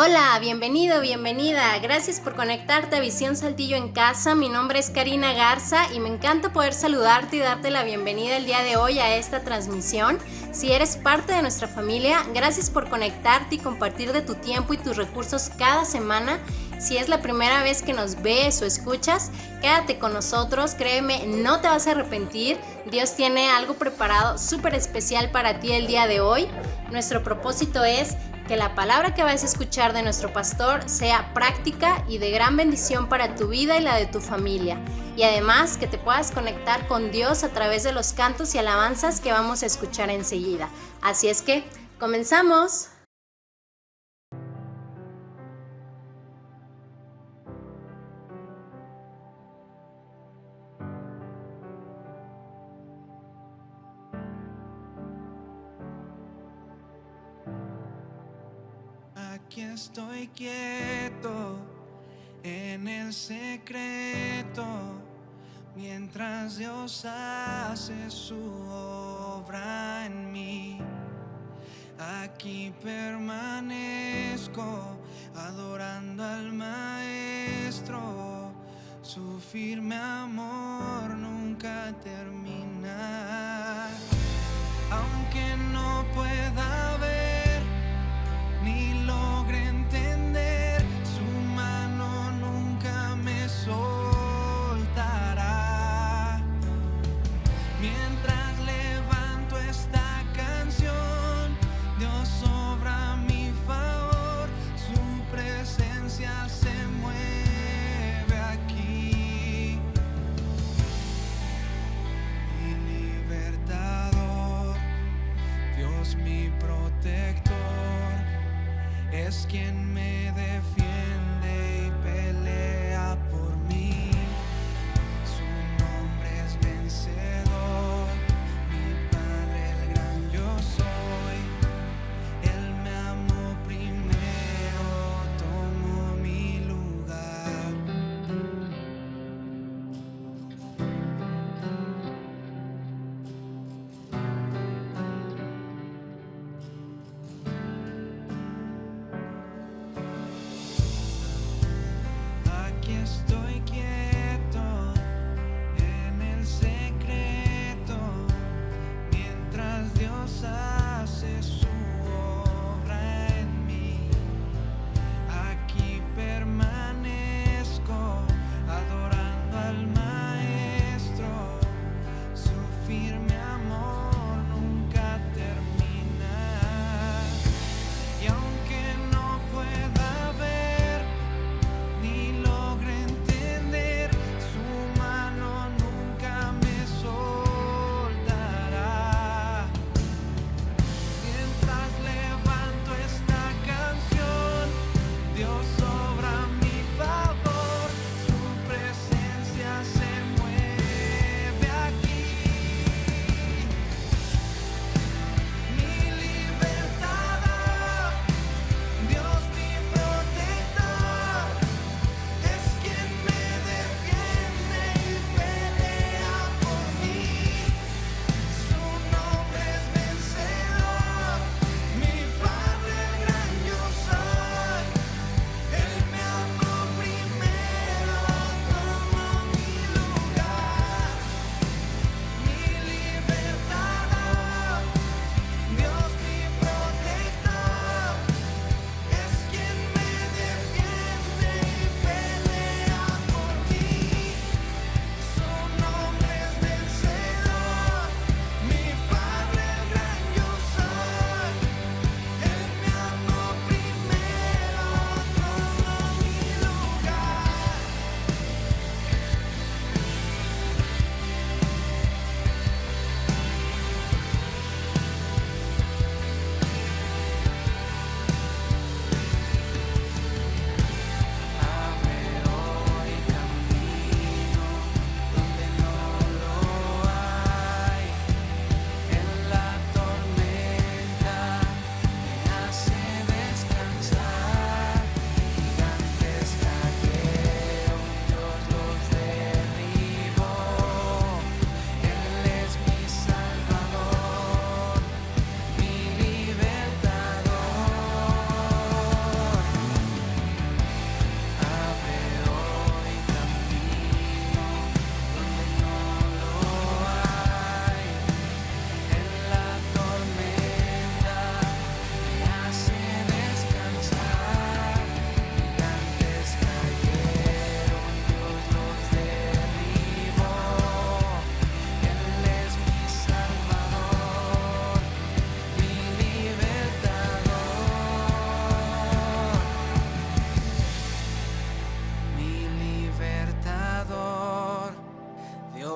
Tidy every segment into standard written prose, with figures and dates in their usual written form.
Hola, bienvenido, bienvenida. Gracias por conectarte a Visión Saltillo en casa. Mi nombre es Karina Garza y me encanta poder saludarte y darte la bienvenida el día de hoy a esta transmisión. Si eres parte de nuestra familia, gracias por conectarte y compartir de tu tiempo y tus recursos cada semana. Si es la primera vez que nos ves o escuchas, quédate con nosotros, créeme, no te vas a arrepentir. Dios tiene algo preparado súper especial para ti el día de hoy. Nuestro propósito es que la palabra que vas a escuchar de nuestro pastor sea práctica y de gran bendición para tu vida y la de tu familia. Y además que te puedas conectar con Dios a través de los cantos y alabanzas que vamos a escuchar enseguida. Así es que, ¡comenzamos! Aquí estoy quieto en el secreto, mientras Dios hace su obra en mí. Aquí permanezco adorando al Maestro, su firme amor nunca termina. Aunque no pueda ver ni logre entender, su mano nunca me soltará. Mientras levanto esta canción, Dios obra a mi favor, su presencia se mueve aquí. Mi libertador, Dios mi protector, es quien me defiende y pelea por mí. Su nombre es vencedor, mi Padre el gran yo soy. Él me amó primero, tomó mi lugar.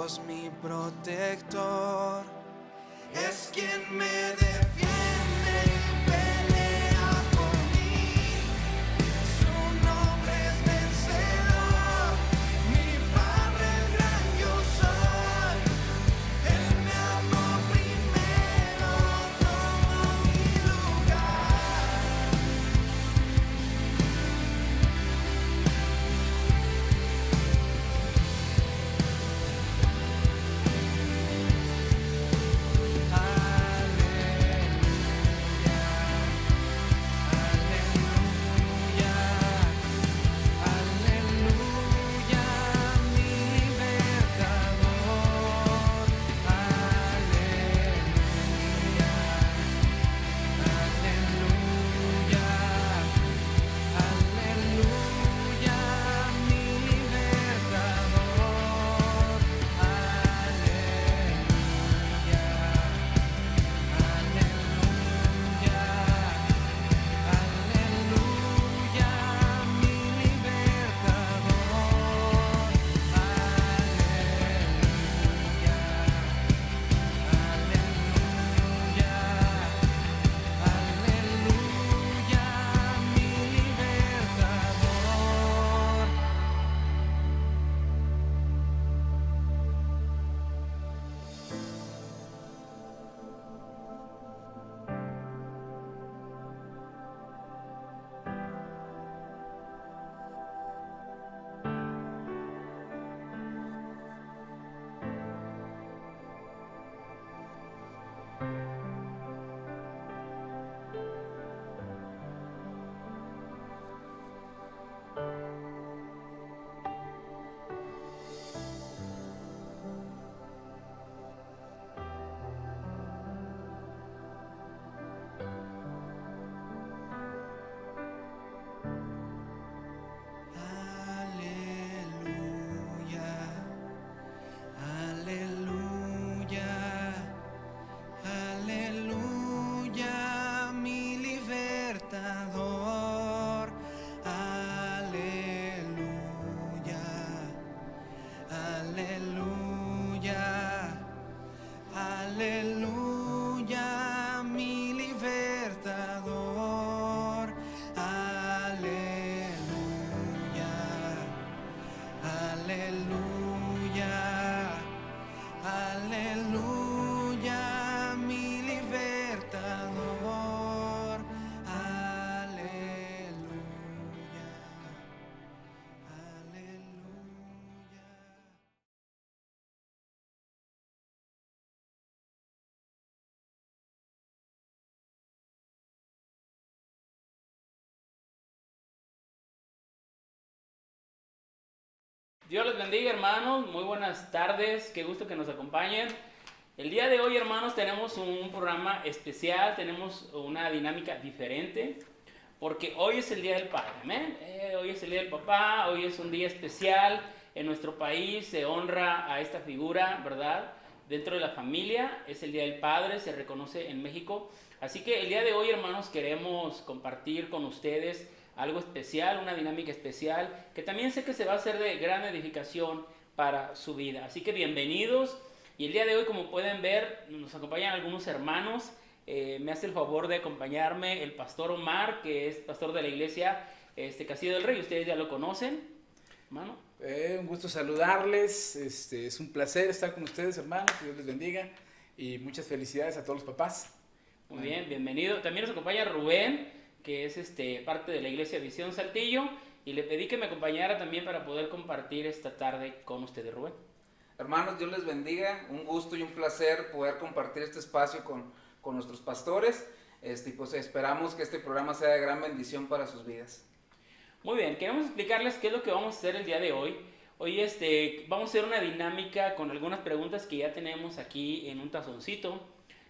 Dios mi protector, es quien me defiende y pelea por mí. Su nombre es vencedor, mi Padre el gran yo soy. Él me amó primero, tomó mi lugar. Dios les bendiga, hermanos, muy buenas tardes, qué gusto que nos acompañen. El día de hoy, hermanos, tenemos un programa especial, tenemos una dinámica diferente, porque hoy es el Día del Padre, ¿amén? Hoy es el Día del Papá, hoy es un día especial, en nuestro país se honra a esta figura, ¿verdad? Dentro de la familia, es el Día del Padre, se reconoce en México. Así que el día de hoy, hermanos, queremos compartir con ustedes algo especial, una dinámica especial, que también sé que se va a hacer de gran edificación para su vida. Así que bienvenidos. Y el día de hoy, como pueden ver, nos acompañan algunos hermanos. Me hace el favor de acompañarme el pastor Omar, que es pastor de la iglesia Castillo del Rey. Ustedes ya lo conocen, hermano. Un gusto saludarles. Es un placer estar con ustedes, hermanos. Que Dios les bendiga. Y muchas felicidades a todos los papás. Muy bien, bienvenido. También nos acompaña Rubén, que es parte de la iglesia Visión Saltillo, y le pedí que me acompañara también para poder compartir esta tarde con ustedes. Rubén. Hermanos, Dios les bendiga, un gusto y un placer poder compartir este espacio con nuestros pastores, y pues esperamos que este programa sea de gran bendición para sus vidas. Muy bien, queremos explicarles qué es lo que vamos a hacer el día de hoy. Hoy vamos a hacer una dinámica con algunas preguntas que ya tenemos aquí en un tazoncito.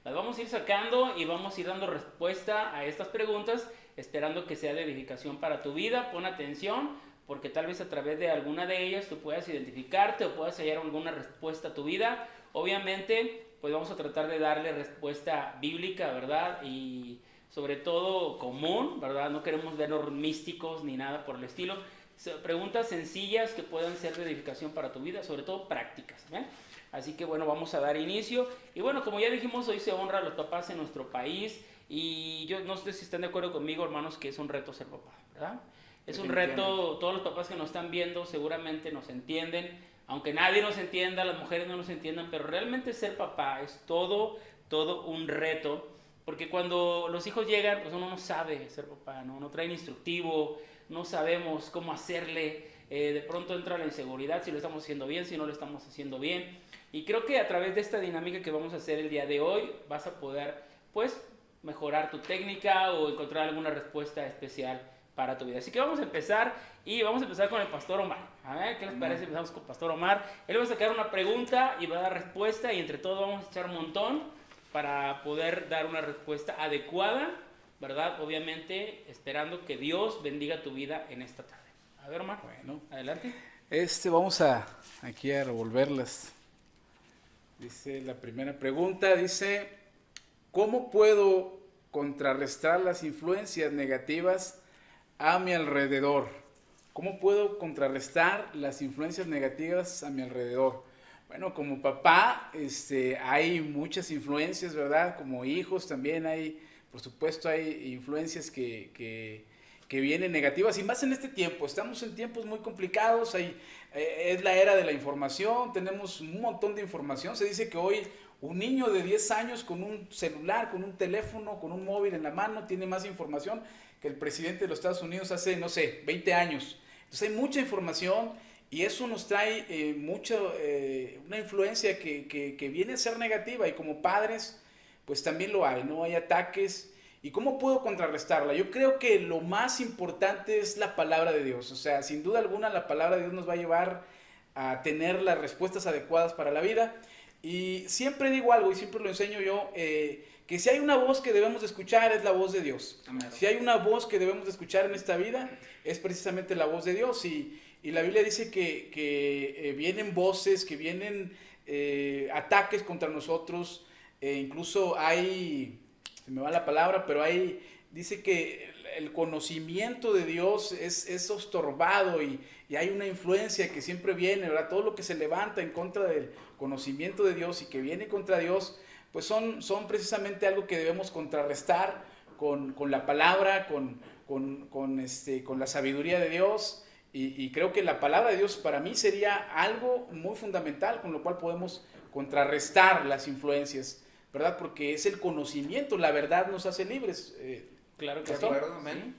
Las vamos a ir sacando y vamos a ir dando respuesta a estas preguntas, esperando que sea de edificación para tu vida. Pon atención, porque tal vez a través de alguna de ellas tú puedas identificarte o puedas hallar alguna respuesta a tu vida. Obviamente, pues vamos a tratar de darle respuesta bíblica, ¿verdad? Y sobre todo común, ¿verdad? No queremos vernos místicos ni nada por el estilo. Preguntas sencillas que puedan ser de edificación para tu vida, sobre todo prácticas, ¿eh? Así que bueno, vamos a dar inicio. Y bueno, como ya dijimos, hoy se honra a los papás en nuestro país. Y yo no sé si están de acuerdo conmigo, hermanos, que es un reto ser papá, ¿verdad? Es un reto, todos los papás que nos están viendo seguramente nos entienden, aunque nadie nos entienda, las mujeres no nos entiendan, pero realmente ser papá es todo un reto, porque cuando los hijos llegan, pues uno no sabe ser papá, no trae instructivo, no sabemos cómo hacerle, de pronto entra la inseguridad si lo estamos haciendo bien, si no lo estamos haciendo bien, y creo que a través de esta dinámica que vamos a hacer el día de hoy, vas a poder, pues, mejorar tu técnica o encontrar alguna respuesta especial para tu vida. Así que vamos a empezar y vamos a empezar con el Pastor Omar. A ver, ¿qué les parece? Empezamos con Pastor Omar. Él va a sacar una pregunta y va a dar respuesta y entre todos vamos a echar un montón para poder dar una respuesta adecuada, ¿verdad? Obviamente esperando que Dios bendiga tu vida en esta tarde. A ver, Omar. Bueno, adelante. Vamos aquí a revolverlas. Dice la primera pregunta, dice, ¿cómo puedo contrarrestar las influencias negativas a mi alrededor? ¿Cómo puedo contrarrestar las influencias negativas a mi alrededor? Bueno, como papá, hay muchas influencias, ¿verdad? Como hijos también por supuesto, hay influencias que vienen negativas, y más en este tiempo. Estamos en tiempos muy complicados, es la era de la información, tenemos un montón de información. Se dice que hoy un niño de 10 años con un celular, con un teléfono, con un móvil en la mano, tiene más información que el presidente de los Estados Unidos hace, 20 años. Entonces hay mucha información y eso nos trae una influencia que viene a ser negativa, y como padres pues también lo hay, ¿no? Hay ataques. ¿Y cómo puedo contrarrestarla? Yo creo que lo más importante es la palabra de Dios. O sea, sin duda alguna la palabra de Dios nos va a llevar a tener las respuestas adecuadas para la vida. Y siempre digo algo, y siempre lo enseño yo, que si hay una voz que debemos de escuchar, es la voz de Dios. Amén. Si hay una voz que debemos de escuchar en esta vida, es precisamente la voz de Dios. Y la Biblia dice que vienen voces, que vienen ataques contra nosotros. Incluso se me va la palabra, pero dice que el conocimiento de Dios es estorbado, y hay una influencia que siempre viene, ¿verdad? Todo lo que se levanta en contra del conocimiento de Dios y que viene contra Dios, pues son precisamente algo que debemos contrarrestar con la palabra, con la sabiduría de Dios, y creo que la palabra de Dios para mí sería algo muy fundamental con lo cual podemos contrarrestar las influencias, ¿verdad? Porque es el conocimiento, la verdad nos hace libres. Claro que de sí. acuerdo, amén.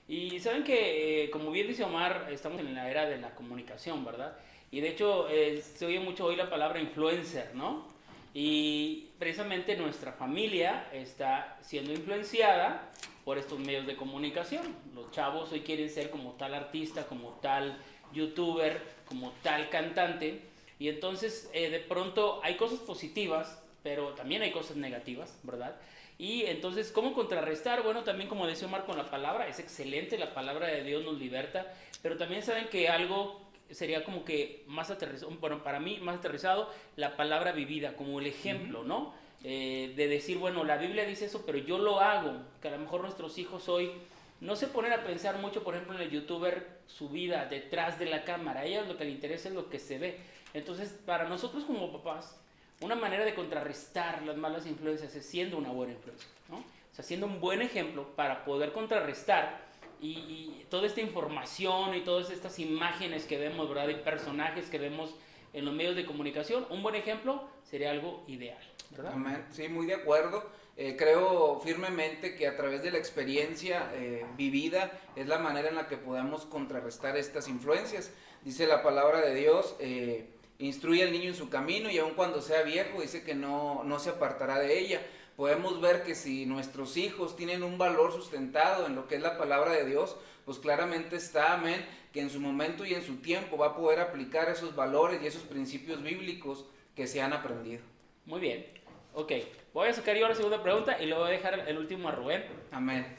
Y saben que, como bien dice Omar, estamos en la era de la comunicación, ¿verdad? Y de hecho, se oye mucho hoy la palabra influencer, ¿no? Y precisamente nuestra familia está siendo influenciada por estos medios de comunicación. Los chavos hoy quieren ser como tal artista, como tal youtuber, como tal cantante. Y entonces, de pronto, hay cosas positivas, pero también hay cosas negativas, ¿verdad? Y entonces, ¿cómo contrarrestar? Bueno, también como decía Omar, con la palabra, es excelente, la palabra de Dios nos liberta, pero también saben que algo sería como que más aterrizado, bueno, para mí más aterrizado, la palabra vivida, como el ejemplo, ¿no? De decir, bueno, la Biblia dice eso, pero yo lo hago, que a lo mejor nuestros hijos hoy no se ponen a pensar mucho, por ejemplo, en el youtuber, su vida detrás de la cámara. A ellos lo que les interesa es lo que se ve. Entonces, para nosotros como papás, una manera de contrarrestar las malas influencias es siendo una buena influencia, ¿no? O sea, siendo un buen ejemplo para poder contrarrestar y toda esta información y todas estas imágenes que vemos, ¿verdad? Y personajes que vemos en los medios de comunicación. Un buen ejemplo sería algo ideal, ¿verdad? Amén. Sí, muy de acuerdo. Creo firmemente que a través de la experiencia vivida es la manera en la que podamos contrarrestar estas influencias. Dice la palabra de Dios, instruye al niño en su camino y aun cuando sea viejo, dice que no se apartará de ella. Podemos ver que si nuestros hijos tienen un valor sustentado en lo que es la palabra de Dios, pues claramente está, amén, que en su momento y en su tiempo va a poder aplicar esos valores y esos principios bíblicos que se han aprendido. Muy bien, ok. Voy a sacar yo la segunda pregunta y le voy a dejar el último a Rubén. Amén.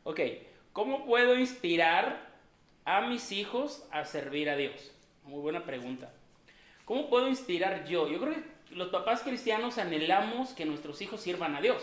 Ok, ¿cómo puedo inspirar a mis hijos a servir a Dios? Muy buena pregunta. ¿Cómo puedo inspirar yo? Yo creo que los papás cristianos anhelamos que nuestros hijos sirvan a Dios.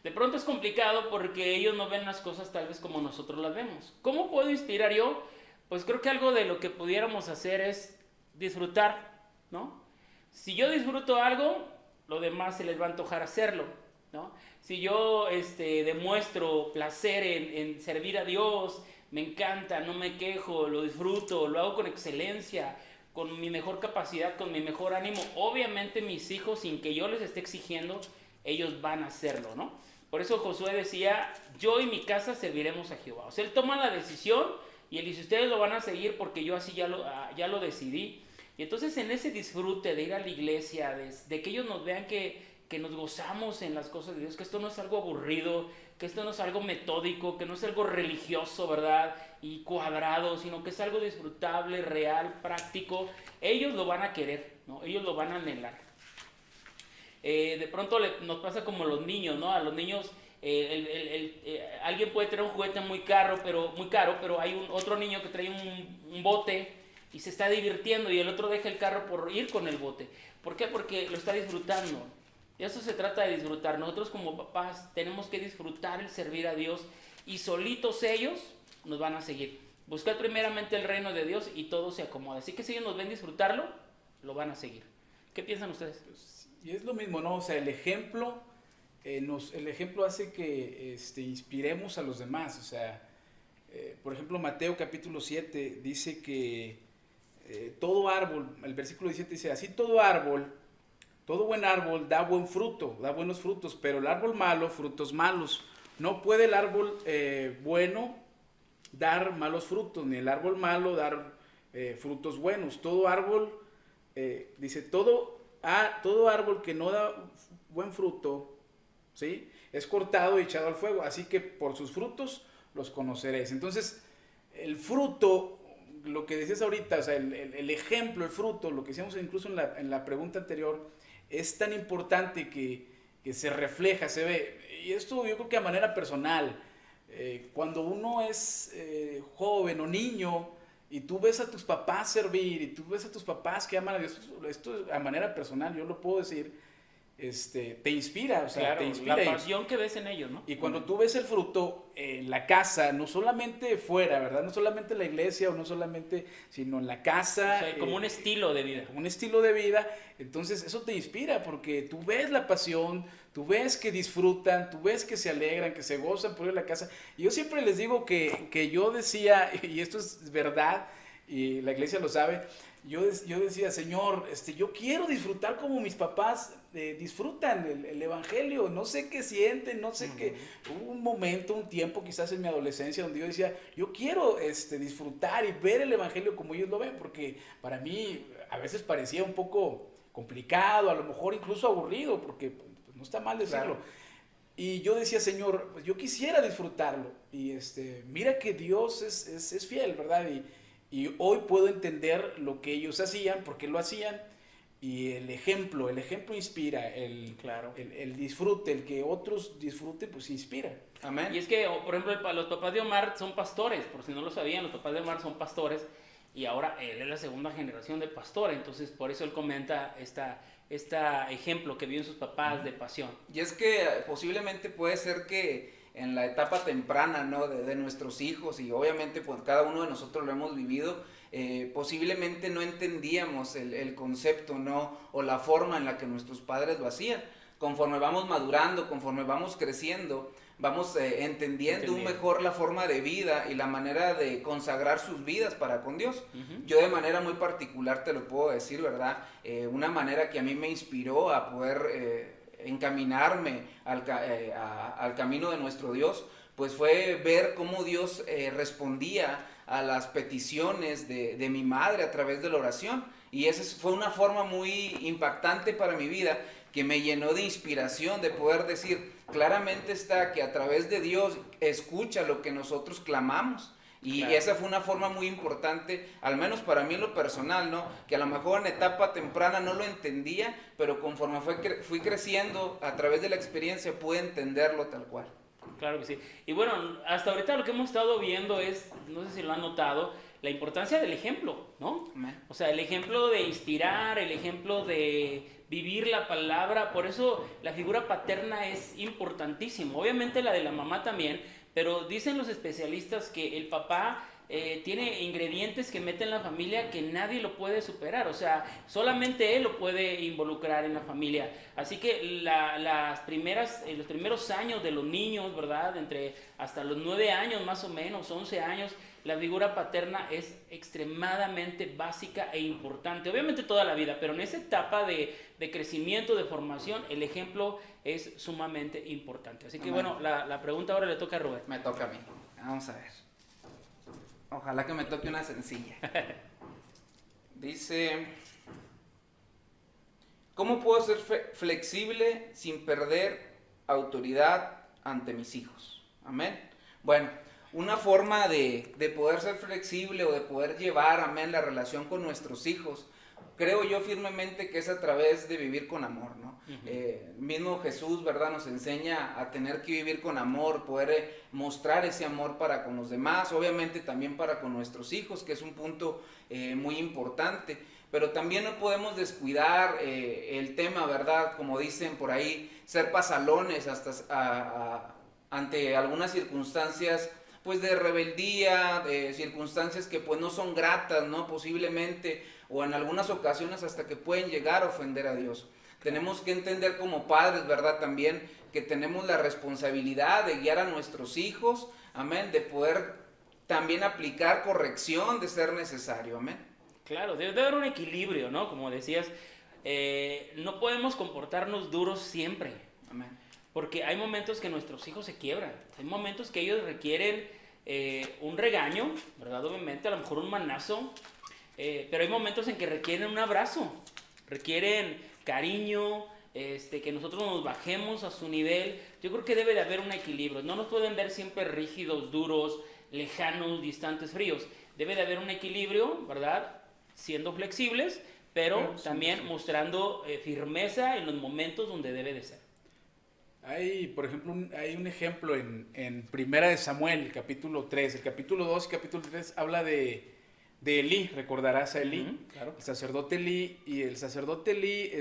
De pronto es complicado porque ellos no ven las cosas tal vez como nosotros las vemos. ¿Cómo puedo inspirar yo? pues creo que algo de lo que pudiéramos hacer es disfrutar, ¿no? Si yo disfruto algo, lo demás se les va a antojar hacerlo, ¿no? Si yo demuestro placer en servir a Dios, me encanta, no me quejo, lo disfruto, lo hago con excelencia, con mi mejor capacidad, con mi mejor ánimo, obviamente mis hijos, sin que yo les esté exigiendo, ellos van a hacerlo, ¿no? Por eso Josué decía, yo y mi casa serviremos a Jehová. O sea, él toma la decisión y él dice, ustedes lo van a seguir porque yo así ya lo decidí. Y entonces en ese disfrute de ir a la iglesia, de que ellos nos vean que nos gozamos en las cosas de Dios, que esto no es algo aburrido, que esto no es algo metódico, que no es algo religioso, ¿verdad? Y cuadrado, sino que es algo disfrutable, real, práctico. Ellos lo van a querer, ¿no? Ellos lo van a anhelar. De pronto nos pasa como los niños, ¿no? A los niños, alguien puede tener un juguete muy caro, pero hay otro niño que trae un bote y se está divirtiendo y el otro deja el carro por ir con el bote. ¿Por qué? Porque lo está disfrutando. Y eso se trata de disfrutar. Nosotros como papás tenemos que disfrutar el servir a Dios y solitos ellos nos van a seguir. Buscar primeramente el reino de Dios y todo se acomoda. Así que si ellos nos ven disfrutarlo, lo van a seguir. ¿Qué piensan ustedes? Y es lo mismo, ¿no? O sea, el ejemplo hace que inspiremos a los demás. O sea, por ejemplo, Mateo capítulo 7 dice que todo árbol, el versículo 17 dice, así todo buen árbol da buen fruto, da buenos frutos, pero el árbol malo, frutos malos. No puede el árbol bueno dar malos frutos, ni el árbol malo dar frutos buenos. Todo árbol, dice, todo árbol que no da buen fruto, ¿sí?, es cortado y echado al fuego, así que por sus frutos los conoceréis. Entonces, el fruto, lo que decías ahorita, o sea, el ejemplo, el fruto, lo que decíamos incluso en la pregunta anterior, es tan importante que se refleja, se ve. Y esto yo creo que a manera personal, cuando uno es joven o niño, y tú ves a tus papás servir, y tú ves a tus papás que aman a Dios, esto a manera personal, yo lo puedo decir, te inspira, o sea, claro, te inspira. La pasión que ves en ellos, ¿no? Y cuando tú ves el fruto en la casa, no solamente fuera, ¿verdad? No solamente en la iglesia, o no solamente, sino en la casa. O sea, como un estilo de vida. Como un estilo de vida, entonces eso te inspira, porque tú ves la pasión, tú ves que disfrutan, tú ves que se alegran, que se gozan por ir a la casa. Y yo siempre les digo que yo decía, y esto es verdad, y la iglesia lo sabe, yo decía, Señor, yo quiero disfrutar como mis papás disfrutan el evangelio, no sé qué sienten, no sé qué. Hubo un momento, un tiempo quizás en mi adolescencia donde yo decía, yo quiero disfrutar y ver el evangelio como ellos lo ven, porque para mí a veces parecía un poco complicado, a lo mejor incluso aburrido, porque pues, no está mal decirlo. Claro. Y yo decía, Señor, pues yo quisiera disfrutarlo, y mira que Dios es fiel, ¿verdad? Y hoy puedo entender lo que ellos hacían, por qué lo hacían, y el ejemplo inspira, el disfrute, el que otros disfruten, pues inspira. Amén. Y es que, por ejemplo, los papás de Omar son pastores, por si no lo sabían, los papás de Omar son pastores, y ahora él es la segunda generación de pastor, entonces por eso él comenta este ejemplo que vio en sus papás de pasión. Y es que posiblemente puede ser que en la etapa temprana, ¿no?, de nuestros hijos, y obviamente pues cada uno de nosotros lo hemos vivido, posiblemente no entendíamos el concepto, ¿no?, o la forma en la que nuestros padres lo hacían. Conforme vamos madurando, conforme vamos creciendo, vamos entendiendo mejor la forma de vida y la manera de consagrar sus vidas para con Dios. Yo de manera muy particular te lo puedo decir, ¿verdad? Una manera que a mí me inspiró a poder encaminarme al camino de nuestro Dios, pues fue ver cómo Dios respondía a las peticiones de mi madre a través de la oración, y esa fue una forma muy impactante para mi vida, que me llenó de inspiración, de poder decir, claramente está que a través de Dios escucha lo que nosotros clamamos. Y claro, esa fue una forma muy importante, al menos para mí en lo personal, ¿no? Que a lo mejor en etapa temprana no lo entendía, pero conforme fui creciendo a través de la experiencia pude entenderlo tal cual. Claro que sí. Y bueno, hasta ahorita lo que hemos estado viendo es, no sé si lo han notado, la importancia del ejemplo, ¿no? O sea, el ejemplo de inspirar, el ejemplo de vivir la palabra. Por eso la figura paterna es importantísimo. Obviamente la de la mamá también, pero dicen los especialistas que el papá tiene ingredientes que mete en la familia que nadie lo puede superar, o sea, solamente él lo puede involucrar en la familia. Así que los primeros años de los niños, ¿verdad? Hasta los 9 años más o menos, 11 años, la figura paterna es extremadamente básica e importante. Obviamente toda la vida, pero en esa etapa de crecimiento, de formación, el ejemplo es sumamente importante. Así que bueno, la pregunta ahora le toca a Robert. Me toca a mí. Vamos a ver. Ojalá que me toque una sencilla. Dice, ¿cómo puedo ser flexible sin perder autoridad ante mis hijos? Amén. Bueno, una forma de poder ser flexible o de poder llevar, amén, la relación con nuestros hijos, creo yo firmemente que es a través de vivir con amor, ¿no? Mismo Jesús, ¿verdad? Nos enseña a tener que vivir con amor, poder mostrar ese amor para con los demás, obviamente también para con nuestros hijos, que es un punto muy importante, pero también no podemos descuidar el tema, ¿verdad? Como dicen por ahí, ser pasalones ante algunas circunstancias pues de rebeldía, de circunstancias que pues no son gratas, ¿no? Posiblemente, o en algunas ocasiones hasta que pueden llegar a ofender a Dios. Tenemos que entender como padres, ¿verdad? También que tenemos la responsabilidad de guiar a nuestros hijos, amén, de poder también aplicar corrección de ser necesario, amén. Claro, debe haber un equilibrio, ¿no? Como decías, no podemos comportarnos duros siempre. Amén. Porque hay momentos que nuestros hijos se quiebran, hay momentos que ellos requieren un regaño, ¿verdad? Obviamente, a lo mejor un manazo, pero hay momentos en que requieren un abrazo, requieren cariño, que nosotros nos bajemos a su nivel. Yo creo que debe de haber un equilibrio, no nos pueden ver siempre rígidos, duros, lejanos, distantes, fríos. Debe de haber un equilibrio, ¿verdad? Siendo flexibles, pero también mostrando firmeza en los momentos donde debe de ser. Hay, por ejemplo, hay un ejemplo en Primera de Samuel, capítulo 3. El capítulo 2 y capítulo 3 habla de Elí, recordarás a Elí, claro. El sacerdote Elí. Y el sacerdote Elí,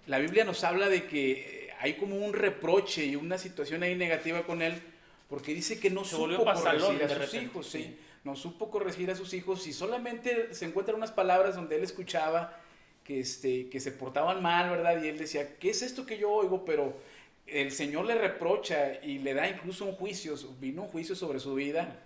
la Biblia nos habla de que hay como un reproche y una situación ahí negativa con él, porque dice que no supo corregir a sus hijos, sí. No supo corregir a sus hijos y solamente se encuentran unas palabras donde él escuchaba que se portaban mal, ¿verdad? Y él decía, ¿qué es esto que yo oigo? Pero el Señor le reprocha y le da incluso vino un juicio sobre su vida,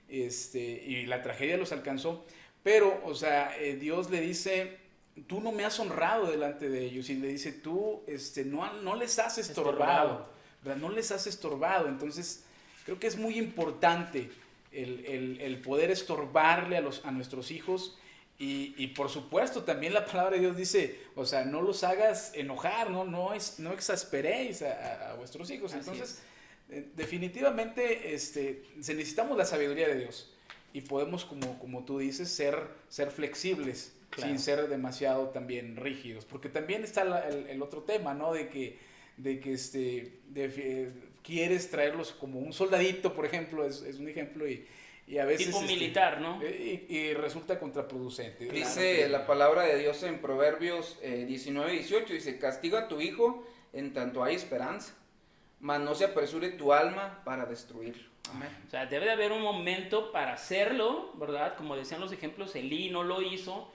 y la tragedia los alcanzó. Pero, o sea, Dios le dice, tú no me has honrado delante de ellos, y le dice, tú no les has estorbado, ¿verdad? No les has estorbado. Entonces, creo que es muy importante el poder estorbarle a nuestros hijos. Y por supuesto también la palabra de Dios dice, o sea, no los hagas enojar, no exasperéis a vuestros hijos. Entonces, definitivamente necesitamos la sabiduría de Dios y podemos, como tú dices, ser flexibles, claro, sin ser demasiado también rígidos, porque también está el otro tema, ¿no? De que quieres traerlos como un soldadito, por ejemplo, es un ejemplo, y a veces tipo militar, ¿no? Y resulta contraproducente. Dice claro, la palabra de Dios en Proverbios 19:18, dice, castiga a tu hijo en tanto hay esperanza, mas no se apresure tu alma para destruirlo. Amén. O sea, debe de haber un momento para hacerlo, ¿verdad? Como decían los ejemplos, Elí no lo hizo,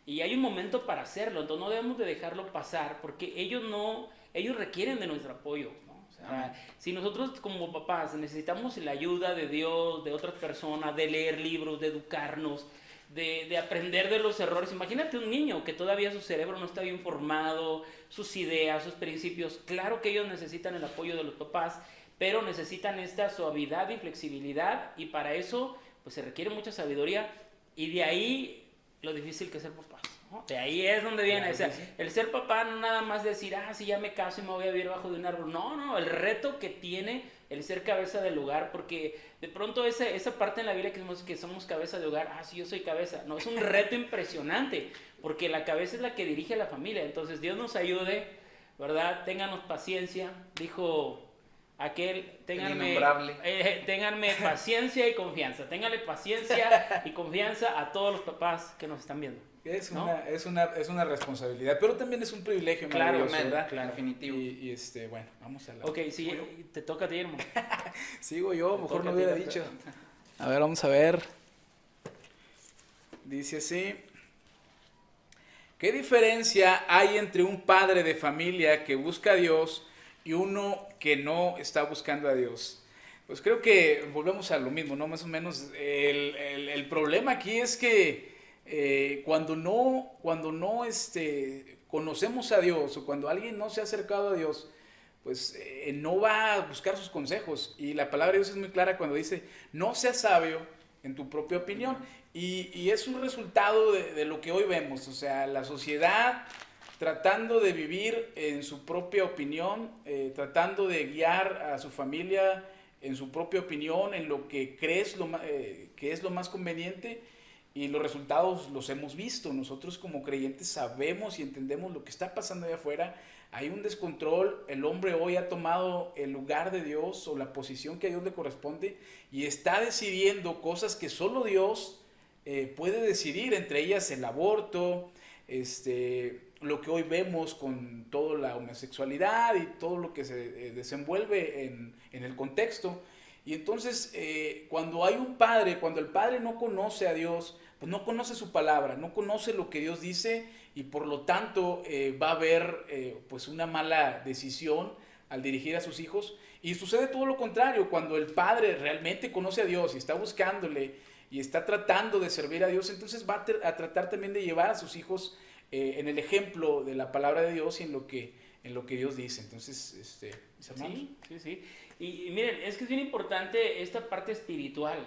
y hay un momento para hacerlo, entonces no debemos de dejarlo pasar, porque ellos requieren de nuestro apoyo, ¿no? O sea, si nosotros como papás necesitamos la ayuda de Dios, de otras personas, de leer libros, de educarnos, de aprender de los errores. Imagínate un niño que todavía su cerebro no está bien formado, sus ideas, sus principios. Claro que ellos necesitan el apoyo de los papás, pero necesitan esta suavidad y flexibilidad, y para eso pues se requiere mucha sabiduría, y de ahí lo difícil que es ser papá, ¿no? De ahí es donde viene, o sea, el ser papá no nada más decir, si ya me caso y me voy a vivir bajo de un árbol. No, el reto que tiene el ser cabeza del hogar, porque de pronto esa parte en la Biblia que somos cabeza de hogar, sí, yo soy cabeza, no, es un reto impresionante, porque la cabeza es la que dirige a la familia. Entonces Dios nos ayude, ¿verdad? Ténganos paciencia, dijo aquel, ténganme paciencia y confianza, ténganle paciencia y confianza a todos los papás que nos están viendo. Es una responsabilidad, pero también es un privilegio, claro, ¿verdad? Claro, definitivo. Y bueno, vamos a la... Ok, sí, te toca a ti, hermano. Sigo yo, mejor no hubiera dicho. A ver, vamos a ver. dice así: ¿qué diferencia hay entre un padre de familia que busca a Dios y uno que no está buscando a Dios? Pues creo que volvemos a lo mismo, ¿no? Más o menos el problema aquí es que cuando no conocemos a Dios, o cuando alguien no se ha acercado a Dios, pues no va a buscar sus consejos. Y la palabra de Dios es muy clara cuando dice: no seas sabio en tu propia opinión. Y es un resultado de lo que hoy vemos, o sea, la sociedad tratando de vivir en su propia opinión, tratando de guiar a su familia en su propia opinión, en lo que crees que es lo más conveniente, y los resultados los hemos visto. Nosotros como creyentes sabemos y entendemos lo que está pasando allá afuera. Hay un descontrol, el hombre hoy ha tomado el lugar de Dios, o la posición que a Dios le corresponde, y está decidiendo cosas que solo Dios puede decidir, entre ellas el aborto, lo que hoy vemos con toda la homosexualidad y todo lo que se desenvuelve en el contexto. Y entonces cuando hay un padre, cuando el padre no conoce a Dios, pues no conoce su palabra, no conoce lo que Dios dice, y por lo tanto va a haber pues una mala decisión al dirigir a sus hijos. Y sucede todo lo contrario, cuando el padre realmente conoce a Dios y está buscándole y está tratando de servir a Dios, entonces va a tratar también de llevar a sus hijos en el ejemplo de la palabra de Dios y en lo que Dios dice. Entonces, mis hermanos. Sí. Y miren, es que es bien importante esta parte espiritual.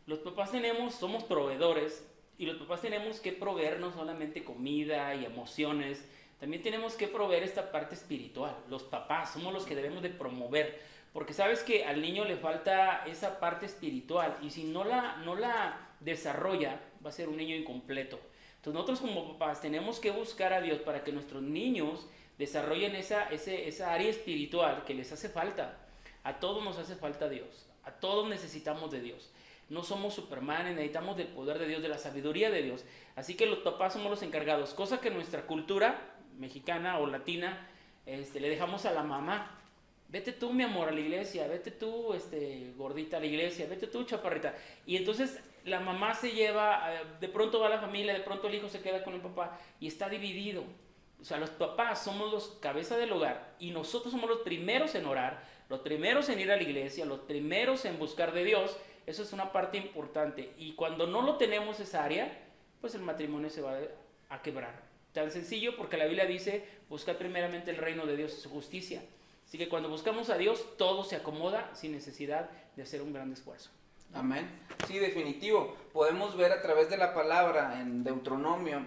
Los papás somos proveedores, y los papás tenemos que proveer no solamente comida y emociones, también tenemos que proveer esta parte espiritual. Los papás somos los que debemos de promover, porque sabes que al niño le falta esa parte espiritual, y si no la desarrolla, va a ser un niño incompleto. Entonces nosotros como papás tenemos que buscar a Dios para que nuestros niños desarrollen esa área espiritual que les hace falta. A todos nos hace falta Dios, a todos necesitamos de Dios. No somos Superman, necesitamos del poder de Dios, de la sabiduría de Dios. Así que los papás somos los encargados, cosa que en nuestra cultura mexicana o latina le dejamos a la mamá. Vete tú, mi amor, a la iglesia, vete tú, gordita, a la iglesia, vete tú, chaparrita. Y entonces la mamá se lleva, de pronto va la familia, de pronto el hijo se queda con el papá y está dividido. O sea, los papás somos los cabeza del hogar, y nosotros somos los primeros en orar, los primeros en ir a la iglesia, los primeros en buscar de Dios. Eso es una parte importante, y cuando no lo tenemos esa área, pues el matrimonio se va a quebrar. Tan sencillo, porque la Biblia dice: buscad primeramente el reino de Dios y su justicia. Así que cuando buscamos a Dios, todo se acomoda sin necesidad de hacer un gran esfuerzo. Amén. Sí, definitivo. Podemos ver a través de la palabra en Deuteronomio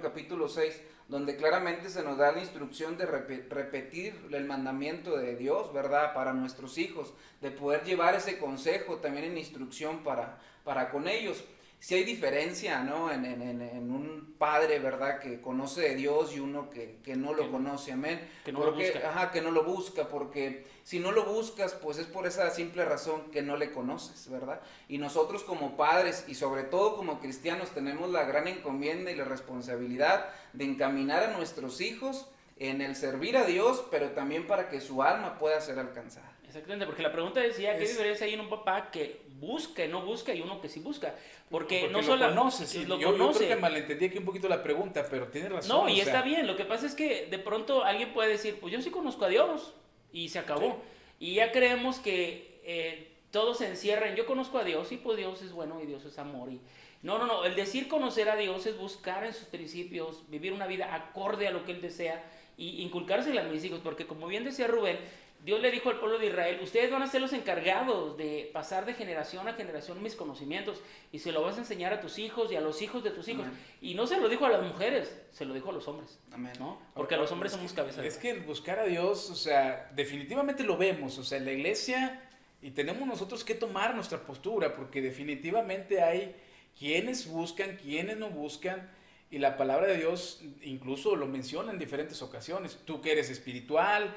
capítulo 6, donde claramente se nos da la instrucción de repetir el mandamiento de Dios, ¿verdad? Para nuestros hijos, de poder llevar ese consejo también en instrucción para con ellos. Si hay diferencia, ¿no? En un padre, ¿verdad? Que conoce de Dios y uno que no lo conoce, amén. Que no lo busca. Que no lo busca, porque si no lo buscas, pues es por esa simple razón que no le conoces, ¿verdad? Y nosotros como padres, y sobre todo como cristianos, tenemos la gran encomienda y la responsabilidad de encaminar a nuestros hijos en el servir a Dios, pero también para que su alma pueda ser alcanzada. Exactamente, porque la pregunta decía: ¿qué diferencia hay en un papá que busca y no busca, y uno que sí busca? Porque no solo lo conoce, sí. Yo creo que malentendí aquí un poquito la pregunta, pero tiene razón. No, y está bien. Lo que pasa es que de pronto alguien puede decir: pues yo sí conozco a Dios, y se acabó. Sí. Y ya creemos que todo se encierra en: yo conozco a Dios, y pues Dios es bueno y Dios es amor. Y no, el decir conocer a Dios es buscar en sus principios, vivir una vida acorde a lo que Él desea, y inculcársela a mis hijos, porque como bien decía Rubén, Dios le dijo al pueblo de Israel: ustedes van a ser los encargados de pasar de generación a generación mis conocimientos, y se lo vas a enseñar a tus hijos y a los hijos de tus hijos. Amén. Y no se lo dijo a las mujeres, se lo dijo a los hombres. Amén. ¿No? Porque los hombres somos cabeza. Es que el buscar a Dios, o sea, definitivamente lo vemos, o sea, en la iglesia, y tenemos nosotros que tomar nuestra postura, porque definitivamente hay quienes buscan, quienes no buscan. Y la palabra de Dios incluso lo menciona en diferentes ocasiones. Tú que eres espiritual,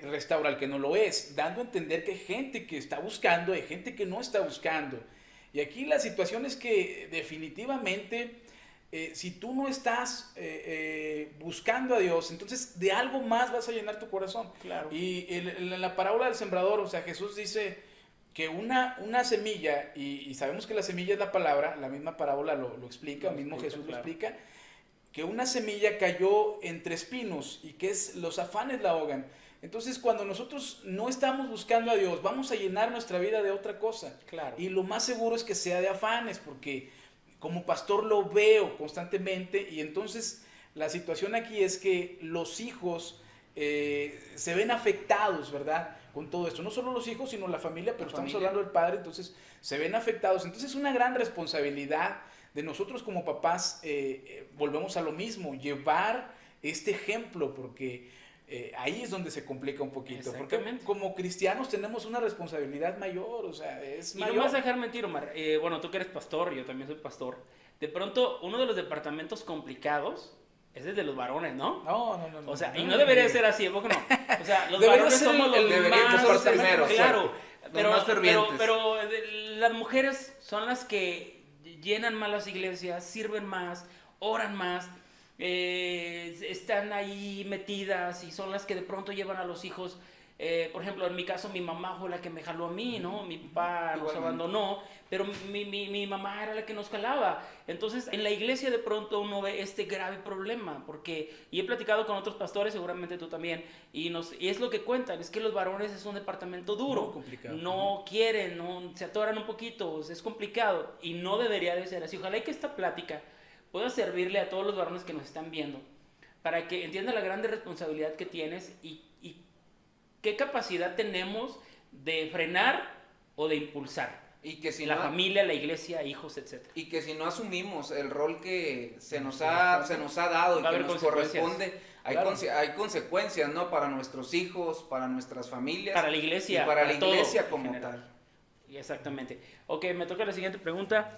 restaura al que no lo es, dando a entender que hay gente que está buscando, hay gente que no está buscando. Y aquí la situación es que definitivamente si tú no estás buscando a Dios, entonces de algo más vas a llenar tu corazón. Claro. Y en la parábola del sembrador, o sea, Jesús dice: que una semilla, y sabemos que la semilla es la palabra, la misma parábola lo explica, el mismo Jesús lo explica, que una semilla cayó entre espinos y que los afanes la ahogan. Entonces, cuando nosotros no estamos buscando a Dios, vamos a llenar nuestra vida de otra cosa. Claro. Y lo más seguro es que sea de afanes, porque como pastor lo veo constantemente, y entonces la situación aquí es que los hijos se ven afectados, ¿verdad? Con todo esto. No solo los hijos, sino la familia, pero estamos hablando del padre, entonces se ven afectados. Entonces es una gran responsabilidad de nosotros como papás, volvemos a lo mismo, llevar este ejemplo, porque ahí es donde se complica un poquito. Porque como cristianos tenemos una responsabilidad mayor, o sea, es mayor. Y no me vas a dejar mentir, Omar. Bueno, tú que eres pastor, yo también soy pastor. De pronto, uno de los departamentos complicados es el de los varones, ¿no? No. O sea, y no debería ser así, ¿por qué no? O sea, los Debería varones ser somos los más primeros, claro, los más fervientes. pero las mujeres son las que llenan más las iglesias, sirven más, oran más, están ahí metidas y son las que de pronto llevan a los hijos. Por ejemplo, en mi caso, mi mamá fue la que me jaló a mí, ¿no? Mi papá nos abandonó, pero mi mamá era la que nos jalaba. Entonces, en la iglesia de pronto uno ve este grave problema, y he platicado con otros pastores, seguramente tú también, y es lo que cuentan, es que los varones es un departamento duro. Muy complicado. No quieren, se atoran un poquito, es complicado, y no debería de ser así. Ojalá que esta plática pueda servirle a todos los varones que nos están viendo, para que entiendan la grande responsabilidad que tienes y qué capacidad tenemos de frenar o de impulsar. Y que si la familia, la iglesia, hijos, etc. Y que si no asumimos el rol que se nos ha dado y que nos corresponde, hay consecuencias, ¿no? Para nuestros hijos, para nuestras familias. Para la iglesia. Y para la iglesia todo, como tal. Exactamente. Ok, me toca la siguiente pregunta.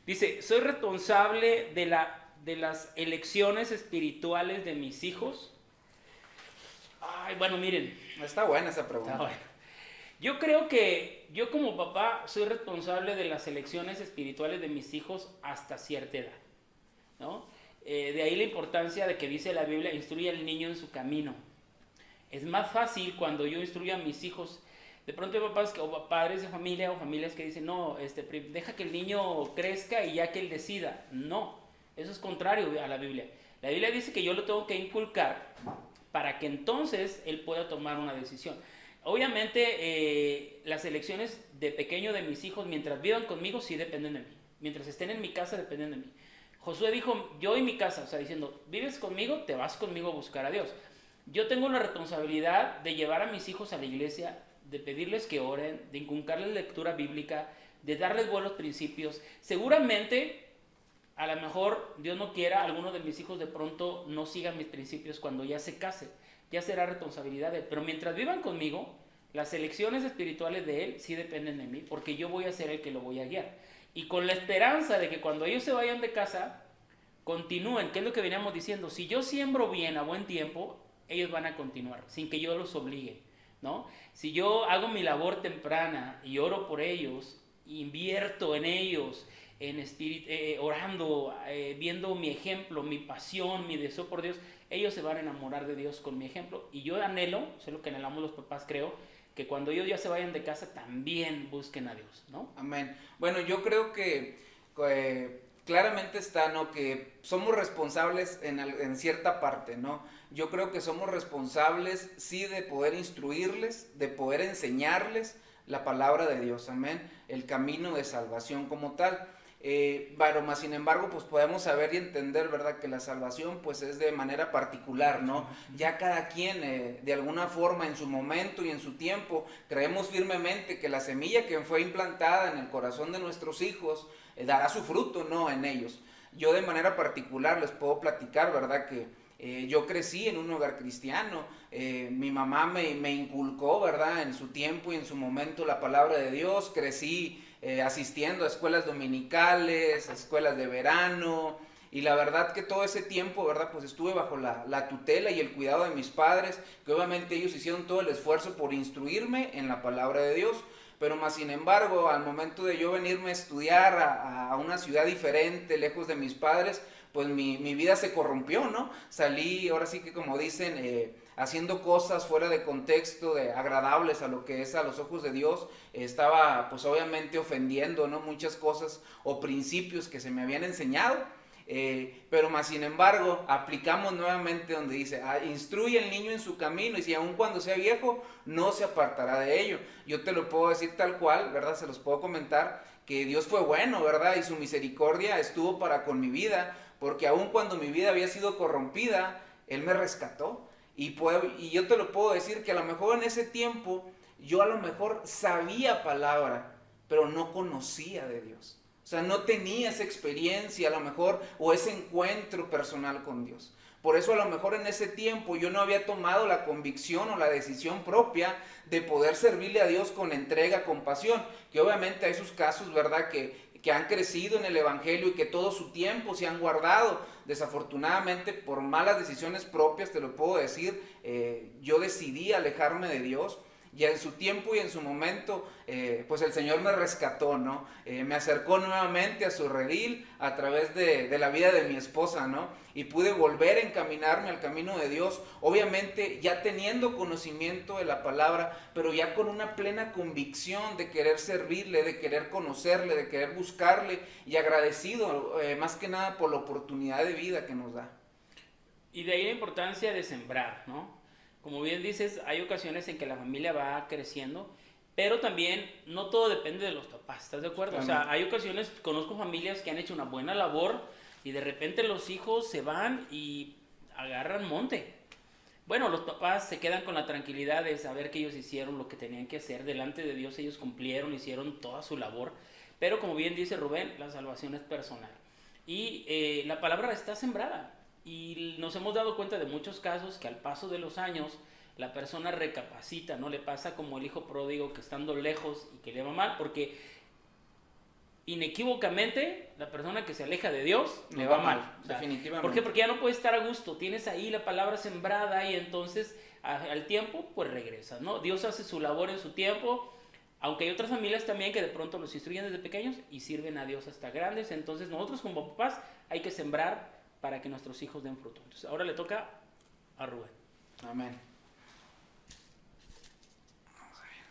Dice, ¿soy responsable de las elecciones espirituales de mis hijos? Ay, bueno, miren. Está buena esa pregunta. Está buena. Yo creo que yo como papá soy responsable de las elecciones espirituales de mis hijos hasta cierta edad, ¿no? De ahí la importancia de que dice la Biblia, instruye al niño en su camino. Es más fácil cuando yo instruyo a mis hijos. De pronto hay papás o padres de familia o familias que dicen, no, deja que el niño crezca y ya que él decida. No, eso es contrario a la Biblia. La Biblia dice que yo lo tengo que inculcar para que entonces él pueda tomar una decisión. Obviamente, las elecciones de pequeño de mis hijos, mientras vivan conmigo, sí dependen de mí. Mientras estén en mi casa, dependen de mí. Josué dijo, yo y mi casa, o sea, diciendo, vives conmigo, te vas conmigo a buscar a Dios. Yo tengo la responsabilidad de llevar a mis hijos a la iglesia, de pedirles que oren, de inculcarles lectura bíblica, de darles buenos principios. Seguramente, a lo mejor, Dios no quiera, alguno de mis hijos de pronto no sigan mis principios cuando ya se case. Ya será responsabilidad de él. Pero mientras vivan conmigo, las elecciones espirituales de él sí dependen de mí, porque yo voy a ser el que lo voy a guiar. Y con la esperanza de que cuando ellos se vayan de casa, continúen, que es lo que veníamos diciendo. Si yo siembro bien a buen tiempo, ellos van a continuar, sin que yo los obligue, ¿no? Si yo hago mi labor temprana y oro por ellos, invierto en ellos, orando, viendo mi ejemplo, mi pasión, mi deseo por Dios, ellos se van a enamorar de Dios con mi ejemplo. Y yo anhelo, eso es lo que anhelamos los papás, creo, que cuando ellos ya se vayan de casa también busquen a Dios, ¿no? Amén. Bueno, yo creo que claramente está, ¿no? Que somos responsables en cierta parte, ¿no? Yo creo que somos responsables, sí, de poder instruirles, de poder enseñarles la palabra de Dios, amén, el camino de salvación como tal. Pero más sin embargo, pues podemos saber y entender, ¿verdad? Que la salvación pues es de manera particular, ¿no? Ya cada quien, de alguna forma, en su momento y en su tiempo, creemos firmemente que la semilla que fue implantada en el corazón de nuestros hijos dará su fruto, ¿no? En ellos. Yo de manera particular les puedo platicar, ¿verdad? Que yo crecí en un hogar cristiano, mi mamá me inculcó, ¿verdad? En su tiempo y en su momento la palabra de Dios, crecí asistiendo a escuelas dominicales, a escuelas de verano, y la verdad que todo ese tiempo, ¿verdad? Pues estuve bajo la tutela y el cuidado de mis padres, que obviamente ellos hicieron todo el esfuerzo por instruirme en la palabra de Dios, pero más sin embargo, al momento de yo venirme a estudiar a una ciudad diferente, lejos de mis padres, pues mi vida se corrompió, ¿no? Salí, ahora sí que como dicen, haciendo cosas fuera de contexto, de agradables a lo que es a los ojos de Dios. Estaba pues obviamente ofendiendo, ¿no? Muchas cosas o principios que se me habían enseñado. Pero más sin embargo aplicamos nuevamente donde dice, instruye al niño en su camino y si aun cuando sea viejo no se apartará de ello. Yo te lo puedo decir tal cual, ¿verdad? Se los puedo comentar que Dios fue bueno, ¿verdad? Y su misericordia estuvo para con mi vida, porque aun cuando mi vida había sido corrompida, Él me rescató. Y yo te lo puedo decir que a lo mejor en ese tiempo yo a lo mejor sabía palabra, pero no conocía de Dios. O sea, no tenía esa experiencia a lo mejor o ese encuentro personal con Dios. Por eso a lo mejor en ese tiempo yo no había tomado la convicción o la decisión propia de poder servirle a Dios con entrega, con pasión. Que obviamente hay sus casos, ¿verdad? Que han crecido en el Evangelio y que todo su tiempo se han guardado. Desafortunadamente por malas decisiones propias, te lo puedo decir, yo decidí alejarme de Dios. Y en su tiempo y en su momento, pues el Señor me rescató, ¿no? Me acercó nuevamente a su redil a través de la vida de mi esposa, ¿no? Y pude volver a encaminarme al camino de Dios, obviamente ya teniendo conocimiento de la palabra, pero ya con una plena convicción de querer servirle, de querer conocerle, de querer buscarle y agradecido más que nada por la oportunidad de vida que nos da. Y de ahí la importancia de sembrar, ¿no? Como bien dices, hay ocasiones en que la familia va creciendo, pero también no todo depende de los papás, ¿estás de acuerdo? O sea, hay ocasiones, conozco familias que han hecho una buena labor y de repente los hijos se van y agarran monte. Bueno, los papás se quedan con la tranquilidad de saber que ellos hicieron lo que tenían que hacer, delante de Dios ellos cumplieron, hicieron toda su labor, pero como bien dice Rubén, la salvación es personal. Y la palabra está sembrada. Y nos hemos dado cuenta de muchos casos que al paso de los años la persona recapacita, ¿no? Le pasa como el hijo pródigo que estando lejos y que le va mal, porque inequívocamente la persona que se aleja de Dios le va mal. O sea, definitivamente. ¿por qué? Porque ya no puede estar a gusto, tienes ahí la palabra sembrada y entonces al tiempo pues regresas, ¿no? Dios hace su labor en su tiempo, aunque hay otras familias también que de pronto los instruyen desde pequeños y sirven a Dios hasta grandes. Entonces nosotros como papás hay que sembrar para que nuestros hijos den fruto. Entonces, ahora le toca a Rubén. Amén.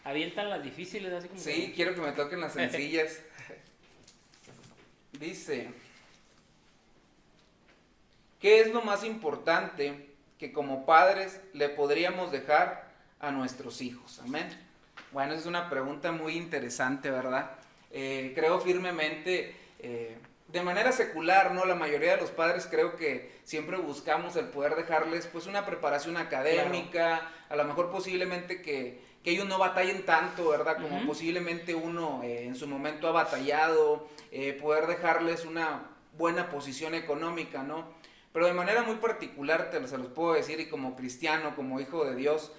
Avientan las difíciles, así como... Sí, quiero que me toquen las sencillas. Dice, ¿qué es lo más importante que como padres le podríamos dejar a nuestros hijos? Amén. Bueno, es una pregunta muy interesante, ¿verdad? Creo firmemente... de manera secular, ¿no? La mayoría de los padres creo que siempre buscamos el poder dejarles pues una preparación académica, claro. A lo mejor posiblemente que ellos no batallen tanto, ¿verdad? Como posiblemente uno en su momento ha batallado, poder dejarles una buena posición económica, ¿no? Pero de manera muy particular, se los puedo decir, y como cristiano, como hijo de Dios,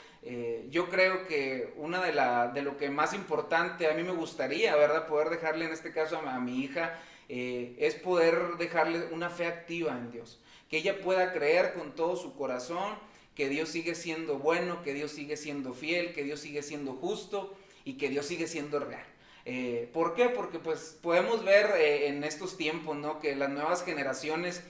yo creo que una de lo que más importante a mí me gustaría, ¿verdad? Poder dejarle en este caso a mi hija, es poder dejarle una fe activa en Dios, que ella pueda creer con todo su corazón que Dios sigue siendo bueno, que Dios sigue siendo fiel, que Dios sigue siendo justo y que Dios sigue siendo real. ¿Por qué? Porque pues podemos ver en estos tiempos, ¿no? Que las nuevas generaciones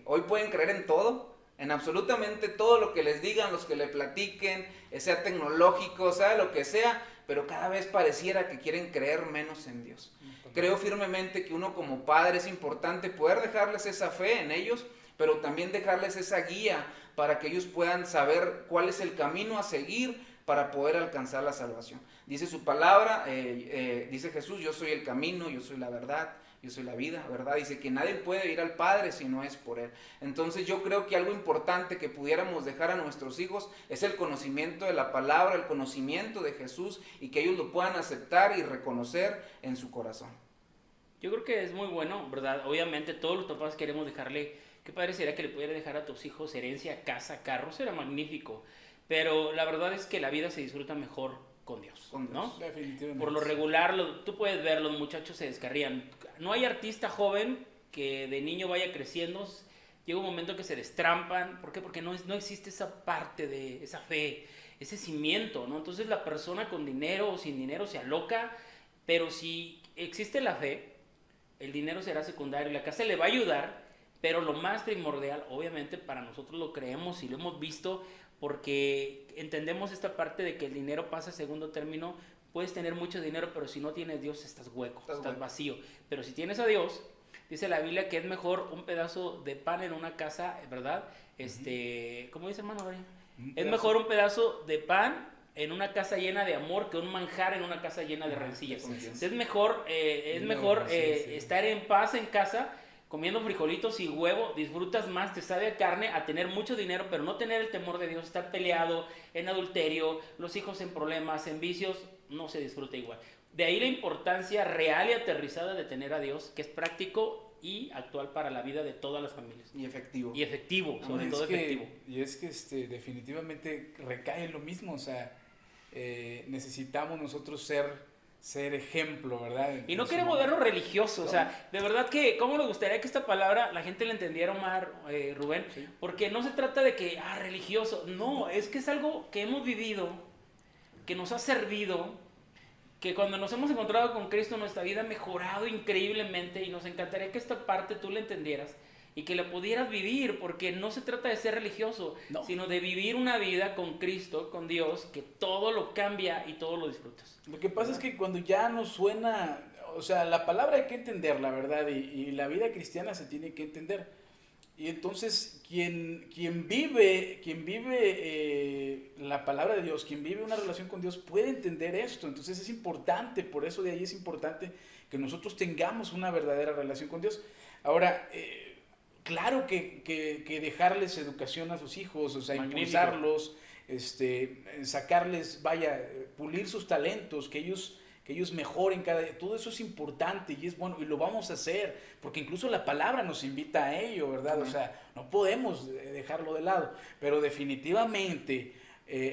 hoy pueden creer en todo, en absolutamente todo lo que les digan, los que le platiquen, sea tecnológico, sea lo que sea, pero cada vez pareciera que quieren creer menos en Dios. Creo firmemente que uno como padre es importante poder dejarles esa fe en ellos, pero también dejarles esa guía para que ellos puedan saber cuál es el camino a seguir para poder alcanzar la salvación. Dice su palabra, dice Jesús, yo soy el camino, yo soy la verdad, yo soy la vida, ¿verdad? Dice que nadie puede ir al Padre si no es por Él. Entonces yo creo que algo importante que pudiéramos dejar a nuestros hijos es el conocimiento de la palabra, el conocimiento de Jesús y que ellos lo puedan aceptar y reconocer en su corazón. Yo creo que es muy bueno, ¿verdad? Obviamente todos los papás queremos dejarle, qué padre sería que le pudiera dejar a tus hijos herencia, casa, carro, será magnífico. Pero la verdad es que la vida se disfruta mejor con Dios, ¿no? Definitivamente. Por lo regular, tú puedes ver, los muchachos se descarrían. No hay artista joven que de niño vaya creciendo, llega un momento que se destrampan. ¿Por qué? Porque no existe esa parte de esa fe, ese cimiento, ¿no? Entonces la persona con dinero o sin dinero se aloca, pero si existe la fe, el dinero será secundario, la casa le va a ayudar, Pero lo más primordial, obviamente, para nosotros lo creemos y lo hemos visto porque entendemos esta parte de que el dinero pasa a segundo término. Puedes tener mucho dinero, pero si no tienes Dios, estás hueco, estás vacío. Pero si tienes a Dios, dice la Biblia que es mejor un pedazo de pan en una casa, ¿verdad? ¿Cómo dice, hermano? Es mejor un pedazo de pan en una casa llena de amor que un manjar en una casa llena de rencillas. Es mejor, estar en paz en casa, comiendo frijolitos y huevo. Disfrutas más, te sabe a carne, a tener mucho dinero, pero no tener el temor de Dios, estar peleado, en adulterio, los hijos en problemas, en vicios. No se disfruta igual. De ahí la importancia real y aterrizada de tener a Dios, que es práctico y actual para la vida de todas las familias. Y efectivo. Y efectivo, sobre todo efectivo. Y es que definitivamente recae en lo mismo, o sea, necesitamos nosotros ser ejemplo, ¿verdad? Y no queremos verlo religioso, o sea, de verdad que, ¿cómo nos gustaría que esta palabra la gente la entendiera, Omar, Rubén? Sí. Porque no se trata de que, religioso, no, es que es algo que hemos vivido, que nos ha servido, que cuando nos hemos encontrado con Cristo nuestra vida ha mejorado increíblemente y nos encantaría que esta parte tú la entendieras y que la pudieras vivir, porque no se trata de ser religioso, sino de vivir una vida con Cristo, con Dios, que todo lo cambia y todo lo disfrutas. Lo que pasa es que cuando ya nos suena, o sea, la palabra hay que entenderla, ¿verdad? Y la vida cristiana se tiene que entender. Y entonces quien vive la palabra de Dios, quien vive una relación con Dios puede entender esto. Entonces es importante, por eso de ahí es importante que nosotros tengamos una verdadera relación con Dios. Ahora, claro que dejarles educación a sus hijos, o sea, impulsarlos, sacarles, pulir sus talentos, que ellos mejoren todo eso es importante y es bueno, y lo vamos a hacer, porque incluso la palabra nos invita a ello, ¿verdad? O sea, no podemos dejarlo de lado, pero definitivamente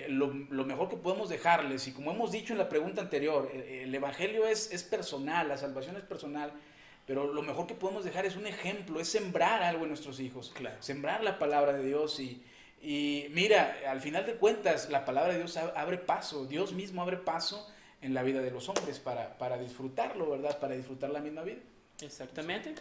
lo mejor que podemos dejarles, y como hemos dicho en la pregunta anterior, el evangelio es personal, la salvación es personal, pero lo mejor que podemos dejar es un ejemplo, es sembrar algo en nuestros hijos, claro. Sembrar la palabra de Dios y mira, al final de cuentas, la palabra de Dios abre paso, Dios mismo abre paso en la vida de los hombres para disfrutarlo, ¿verdad? Para disfrutar la misma vida. Exactamente.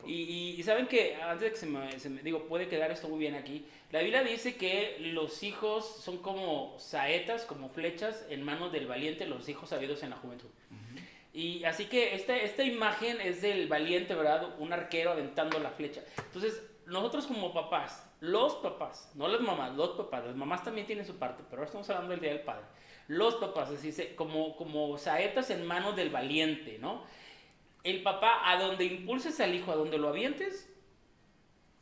Y saben que, antes de que se me digo, puede quedar esto muy bien aquí, la Biblia dice que los hijos son como saetas, como flechas en manos del valiente, los hijos sabidos en la juventud. Y así que esta imagen es del valiente, ¿verdad? Un arquero aventando la flecha. Entonces, nosotros como papás, los papás, no las mamás, los papás, las mamás también tienen su parte, pero ahora estamos hablando del Día del Padre. Los papás, así como saetas en manos del valiente, ¿no? El papá, a donde impulses al hijo, a donde lo avientes,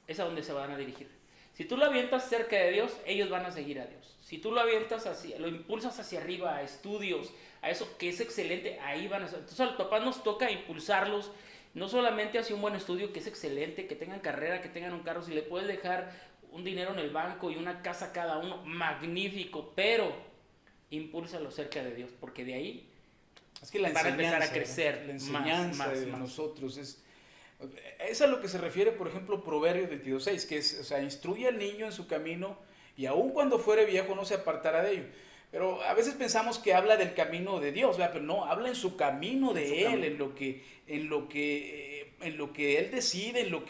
es a donde se van a dirigir. Si tú lo avientas cerca de Dios, ellos van a seguir a Dios. Si tú lo avientas lo impulsas hacia arriba, a estudios, a eso que es excelente, ahí van a ser. Entonces a los papás nos toca impulsarlos, no solamente hacia un buen estudio, que es excelente, que tengan carrera, que tengan un carro, si le puedes dejar un dinero en el banco y una casa cada uno, magnífico, pero impúlsalo cerca de Dios, porque de ahí es que van a empezar a crecer, la enseñanza más, de nosotros es a lo que se refiere, por ejemplo, Proverbios 22:6, que es, o sea, instruye al niño en su camino y aun cuando fuere viejo no se apartará de ello. Pero a veces pensamos que habla del camino de Dios, ¿verdad? Pero no, habla en su camino de Él, en lo que Él decide, en lo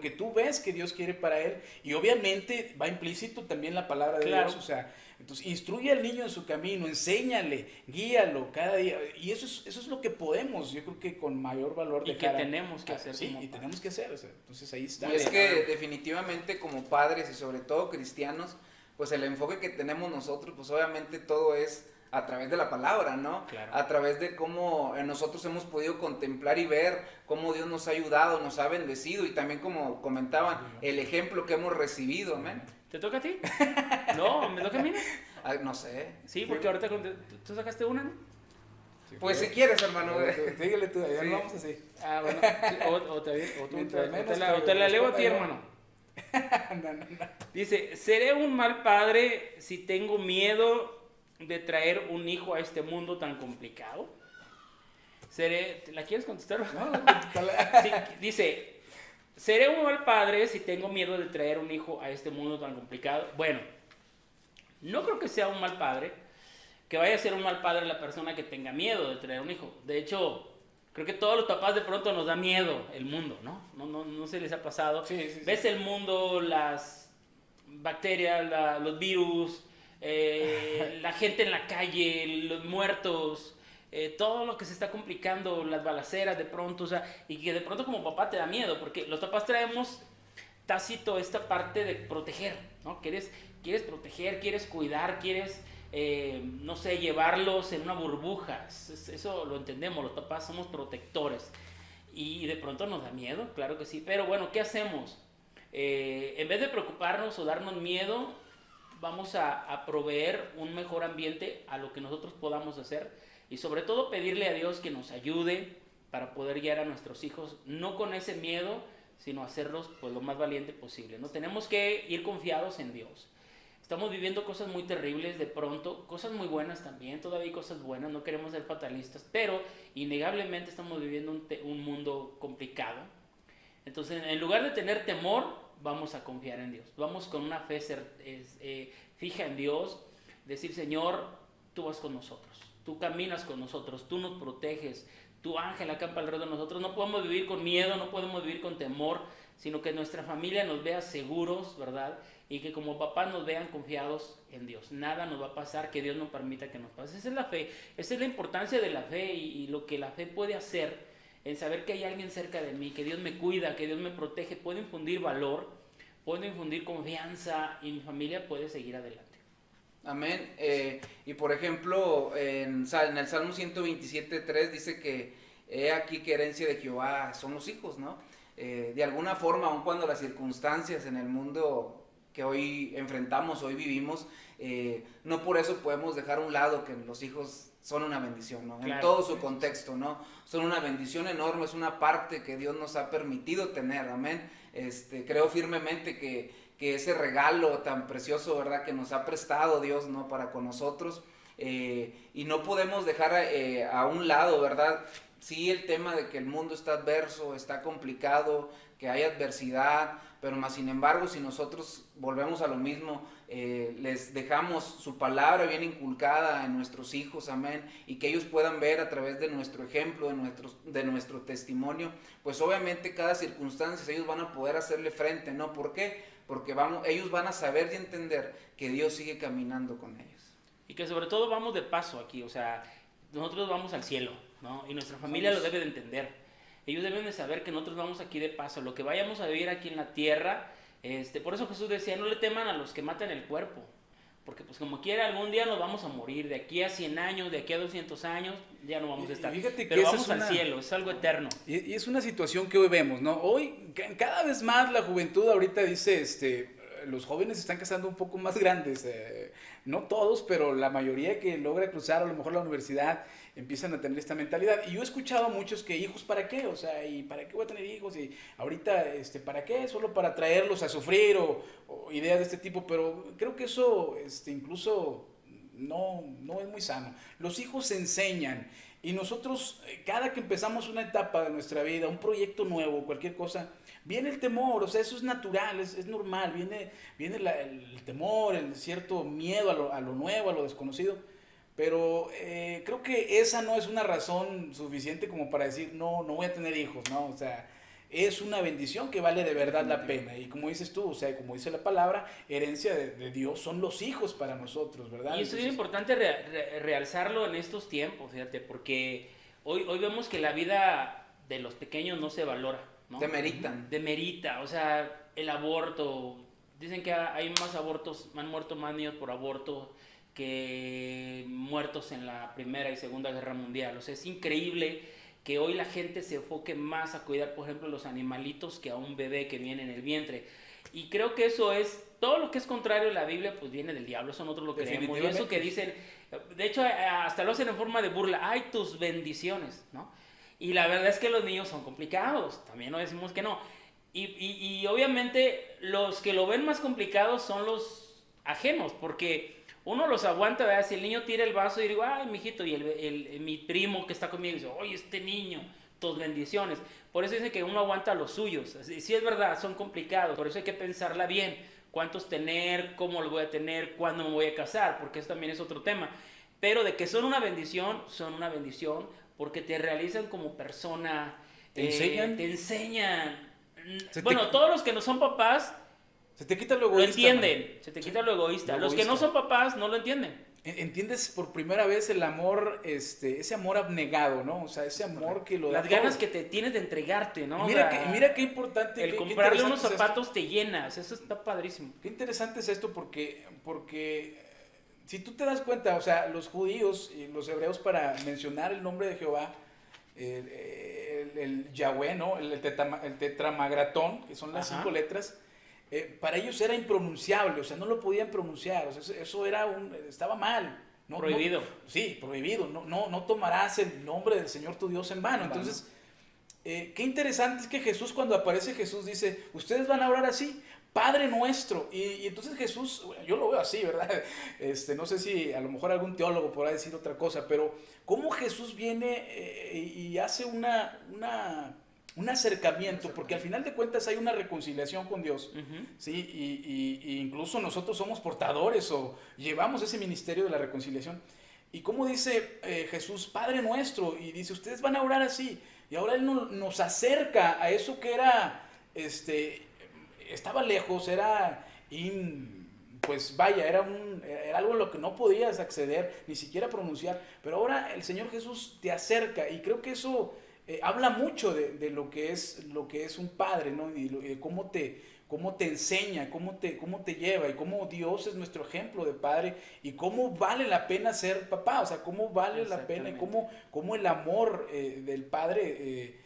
que tú ves que Dios quiere para Él. Y obviamente va implícito también la palabra de Dios, o sea, entonces instruye al niño en su camino, enséñale, guíalo cada día. Y eso es lo que podemos, yo creo que con mayor valor dejar. Y que tenemos que hacer. Sí, y tenemos que hacer, o sea, entonces ahí está. Y es que definitivamente como padres y sobre todo cristianos, pues el enfoque que tenemos nosotros, pues obviamente todo es a través de la palabra, ¿no? Claro. A través de cómo nosotros hemos podido contemplar y ver cómo Dios nos ha ayudado, nos ha bendecido y también como comentaban, el ejemplo que hemos recibido, amén. ¿Te toca a ti? No, ¿me toca a mí? No sé. Sí, porque ahorita tú sacaste una, ¿no? Sí, pues si quieres, hermano. Dígale tú, ya no vamos así. Bueno, o te la leo a ti, hermano. No. Dice, ¿seré un mal padre si tengo miedo de traer un hijo a este mundo tan complicado? ¿La quieres contestar? No, sí, dice, ¿seré un mal padre si tengo miedo de traer un hijo a este mundo tan complicado? Bueno, no creo que sea un mal padre, que vaya a ser un mal padre la persona que tenga miedo de traer un hijo. De hecho, Creo que todos los papás de pronto nos da miedo el mundo, ¿no? No se les ha pasado. Sí. Ves el mundo, las bacterias, los virus, la gente en la calle, los muertos, todo lo que se está complicando, las balaceras de pronto, o sea, y que de pronto como papá te da miedo, porque los papás traemos tácito esta parte de proteger, ¿no? Quieres proteger, quieres cuidar, quieres, no sé, llevarlos en una burbuja. Eso lo entendemos, los papás somos protectores. Y de pronto nos da miedo, claro que sí. Pero bueno, ¿qué hacemos? En vez de preocuparnos o darnos miedo, vamos a proveer un mejor ambiente a lo que nosotros podamos hacer. Y sobre todo pedirle a Dios que nos ayude para poder guiar a nuestros hijos, no con ese miedo, sino hacerlos pues lo más valiente posible, ¿no? Tenemos que ir confiados en Dios. Estamos viviendo cosas muy terribles de pronto, cosas muy buenas también, todavía hay cosas buenas, no queremos ser fatalistas, pero innegablemente estamos viviendo un mundo complicado. Entonces, en lugar de tener temor, vamos a confiar en Dios. Vamos con una fe fija en Dios, decir, Señor, tú vas con nosotros, tú caminas con nosotros, tú nos proteges, tu ángel acampa alrededor de nosotros. No podemos vivir con miedo, no podemos vivir con temor, sino que nuestra familia nos vea seguros, ¿verdad? Y que como papás nos vean confiados en Dios. Nada nos va a pasar que Dios no permita que nos pase. Esa es la fe, esa es la importancia de la fe y lo que la fe puede hacer en saber que hay alguien cerca de mí, que Dios me cuida, que Dios me protege. Puede infundir valor, puede infundir confianza y mi familia puede seguir adelante. Amén. Y por ejemplo, en el Salmo 127:3 dice que he aquí que herencia de Jehová son los hijos, ¿no? De alguna forma, aun cuando las circunstancias en el mundo que hoy enfrentamos, hoy vivimos, no por eso podemos dejar a un lado que los hijos son una bendición, ¿no? Claro. En todo su contexto, ¿no? Son una bendición enorme, es una parte que Dios nos ha permitido tener, amén. Creo firmemente que ese regalo tan precioso, ¿verdad?, que nos ha prestado Dios, ¿no?, para con nosotros, y no podemos dejar a un lado, ¿verdad? Sí, el tema de que el mundo está adverso, está complicado, que hay adversidad, pero más sin embargo, si nosotros volvemos a lo mismo, les dejamos su palabra bien inculcada en nuestros hijos, amén, y que ellos puedan ver a través de nuestro ejemplo, de nuestro testimonio, pues obviamente cada circunstancia ellos van a poder hacerle frente, ¿no? ¿Por qué? Porque ellos van a saber y entender que Dios sigue caminando con ellos. Y que sobre todo vamos de paso aquí, o sea, nosotros vamos al cielo, ¿no? Y nuestra familia lo debe de entender. Ellos deben de saber que nosotros vamos aquí de paso, lo que vayamos a vivir aquí en la tierra, por eso Jesús decía, no le teman a los que matan el cuerpo, porque pues como quiera algún día nos vamos a morir, de aquí a 100 años, de aquí a 200 años, ya no vamos a estar, Fíjate que pero esa vamos es al cielo, es algo eterno. Y es una situación que hoy vemos, ¿no? Hoy cada vez más la juventud ahorita dice, los jóvenes se están casando un poco más grandes, no todos, pero la mayoría que logra cruzar a lo mejor la universidad empiezan a tener esta mentalidad. Y yo he escuchado a muchos que hijos, ¿para qué? O sea, ¿y para qué voy a tener hijos? Y ahorita, ¿para qué? Solo para traerlos a sufrir o ideas de este tipo, pero creo que eso incluso no es muy sano. Los hijos se enseñan y nosotros, cada que empezamos una etapa de nuestra vida, un proyecto nuevo, cualquier cosa, viene el temor, o sea, eso es natural, es normal, viene el temor, el cierto miedo a lo nuevo, a lo desconocido, pero creo que esa no es una razón suficiente como para decir, no voy a tener hijos, ¿no? O sea, es una bendición que vale de verdad la pena, y como dices tú, o sea, como dice la palabra, herencia de Dios son los hijos para nosotros, ¿verdad? Y eso es importante realzarlo en estos tiempos, fíjate, porque hoy vemos que la vida de los pequeños no se valora, ¿no? Demerita, o sea, el aborto, dicen que hay más abortos, han muerto más niños por aborto que muertos en la Primera y Segunda Guerra Mundial. O sea, es increíble que hoy la gente se enfoque más a cuidar, por ejemplo, los animalitos que a un bebé que viene en el vientre. Y creo que eso es, todo lo que es contrario a la Biblia, pues viene del diablo, eso nosotros lo creemos. Y eso que dicen, de hecho, hasta lo hacen en forma de burla, ¡ay, tus bendiciones!, ¿no? Y la verdad es que los niños son complicados, también no decimos que no. Y obviamente los que lo ven más complicados son los ajenos, porque uno los aguanta, ¿verdad? Si el niño tira el vaso y digo, ay, mijito, y mi primo que está conmigo dice, oye, este niño, tus bendiciones. Por eso dicen que uno aguanta a los suyos. Sí, es verdad, son complicados, por eso hay que pensarla bien. ¿Cuántos tener? ¿Cómo los voy a tener? ¿Cuándo me voy a casar? Porque eso también es otro tema. pero de que son una bendición porque te realizan como persona. ¿Te enseñan? Te enseñan. Se Bueno, te- todos los que no son papás Se te quita lo lo egoísta. entienden, man. se te quita lo egoísta. Lo Los que no egoísta. son papás no lo entienden. Entiendes por primera vez el amor, ese amor abnegado, ¿no? O sea, ese amor que lo da Las ganas todo. que te tienes de entregarte, ¿no? Y O sea, mira qué importante. el qué comprarle unos interesante es esto. zapatos te llenas, eso está padrísimo. Qué interesante es esto porque si tú te das cuenta, o sea, los judíos y los hebreos para mencionar el nombre de Jehová, el Yahweh, ¿no? El tetramagatón, que son las Ajá. 5 letras, para ellos era impronunciable, o sea, no lo podían pronunciar, o sea, eso estaba mal. Prohibido. Sí, prohibido, no tomarás el nombre del Señor tu Dios en vano. Entonces, qué interesante es que Jesús, cuando aparece Jesús, dice, ustedes van a orar así, Padre nuestro. Y entonces Jesús, yo lo veo así, ¿verdad? No sé si a lo mejor algún teólogo podrá decir otra cosa, pero cómo Jesús viene y hace un acercamiento, porque al final de cuentas hay una reconciliación con Dios, Ujú. ¿sí? Y incluso nosotros somos portadores o llevamos ese ministerio de la reconciliación. Y como dice Jesús, Padre nuestro, y dice, ustedes van a orar así. Y ahora Él nos acerca a eso que era, estaba lejos, pues vaya, era algo a lo que no podías acceder, ni siquiera pronunciar. Pero ahora el Señor Jesús te acerca, y creo que eso habla mucho de lo que es un padre, ¿no? Y cómo te enseña, cómo te lleva, y cómo Dios es nuestro ejemplo de padre, y cómo vale la pena ser papá, o sea, cómo vale la pena, y cómo el amor del padre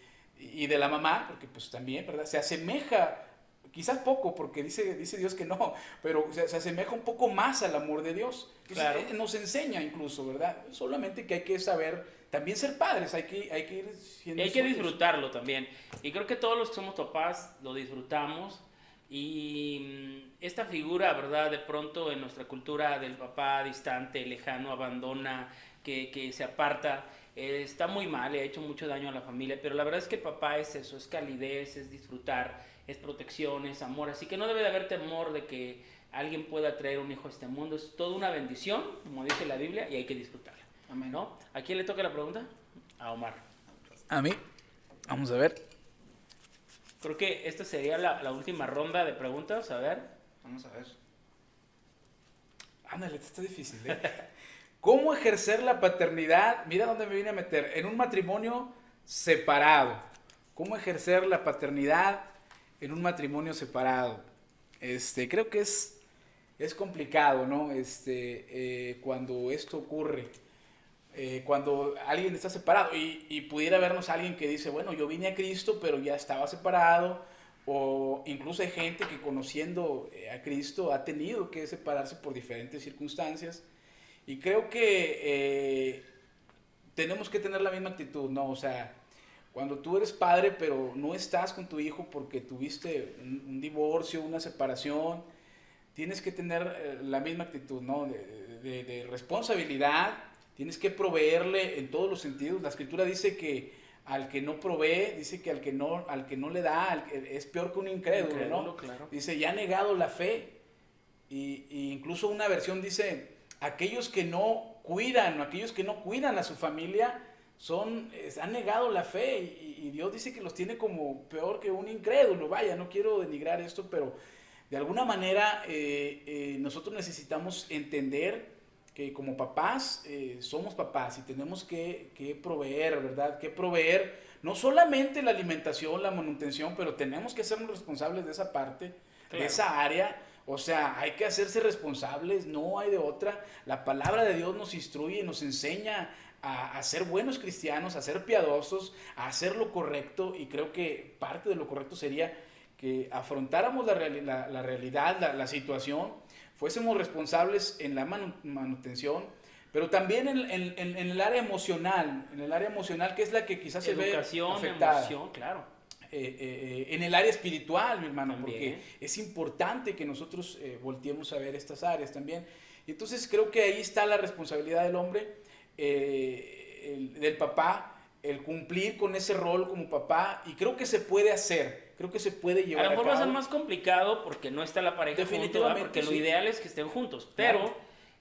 y de la mamá, porque pues también, ¿verdad? Se asemeja, quizás poco, porque dice Dios que no, pero se asemeja un poco más al amor de Dios. Entonces, Claro. nos enseña incluso, ¿verdad? Solamente que hay que saber también ser padres, hay que ir siendo Y hay que suyos. disfrutarlo también. Y creo que todos los que somos papás lo disfrutamos. Y esta figura, ¿verdad? De pronto en nuestra cultura del papá distante, lejano, abandona, que se aparta, está muy mal, le ha hecho mucho daño a la familia. Pero la verdad es que el papá es eso, es calidez, es disfrutar, es protección, es amor. Así que no debe de haber temor de que alguien pueda traer un hijo a este mundo. Es toda una bendición, como dice la Biblia, y hay que disfrutarla. Amén. ¿No? ¿A quién le toca la pregunta? A Omar. A mí, vamos a ver. Creo que esta sería la última ronda de preguntas. A ver. Vamos a ver. Ándale, esto está difícil, ¿eh? ¿Cómo ejercer la paternidad? Mira dónde me vine a meter. En un matrimonio separado. ¿Cómo ejercer la paternidad en un matrimonio separado? Creo que es complicado, ¿no? Cuando esto ocurre. Cuando alguien está separado y pudiera vernos alguien que dice, bueno, yo vine a Cristo, pero ya estaba separado, o incluso hay gente que conociendo a Cristo ha tenido que separarse por diferentes circunstancias, y creo que tenemos que tener la misma actitud, ¿no? O sea, cuando tú eres padre, pero no estás con tu hijo porque tuviste un divorcio, una separación, tienes que tener la misma actitud, ¿no? De responsabilidad. Tienes que proveerle en todos los sentidos. La Escritura dice que al que no provee, dice que al que no le da, es peor que un incrédulo, ¿no? Claro. Dice, ya ha negado la fe. Y incluso una versión dice, aquellos que no cuidan a su familia, han negado la fe. Y Dios dice que los tiene como peor que un incrédulo. Vaya, no quiero denigrar esto, pero de alguna manera nosotros necesitamos entender que como papás somos papás y tenemos que proveer, ¿verdad? Que proveer no solamente la alimentación, la manutención, pero tenemos que sernos responsables de esa parte, Claro. de esa área. O sea, hay que hacerse responsables, no hay de otra. La palabra de Dios nos instruye, nos enseña a ser buenos cristianos, a ser piadosos, a hacer lo correcto, y creo que parte de lo correcto sería que afrontáramos la realidad, la situación, fuésemos responsables en la manutención, pero también en el área emocional, que es la que quizás se ve Educación, afectada. emoción, claro. En el área espiritual, mi hermano, También. porque es importante que nosotros volteemos a ver estas áreas también. Y entonces creo que ahí está la responsabilidad del hombre, del papá, el cumplir con ese rol como papá, y creo que se puede hacer, creo que se puede llevar A lo mejor va a ser cabo. más complicado porque no está la pareja juntos, ¿verdad? Definitivamente, Porque lo sí. ideal es que estén juntos. Pero Claro.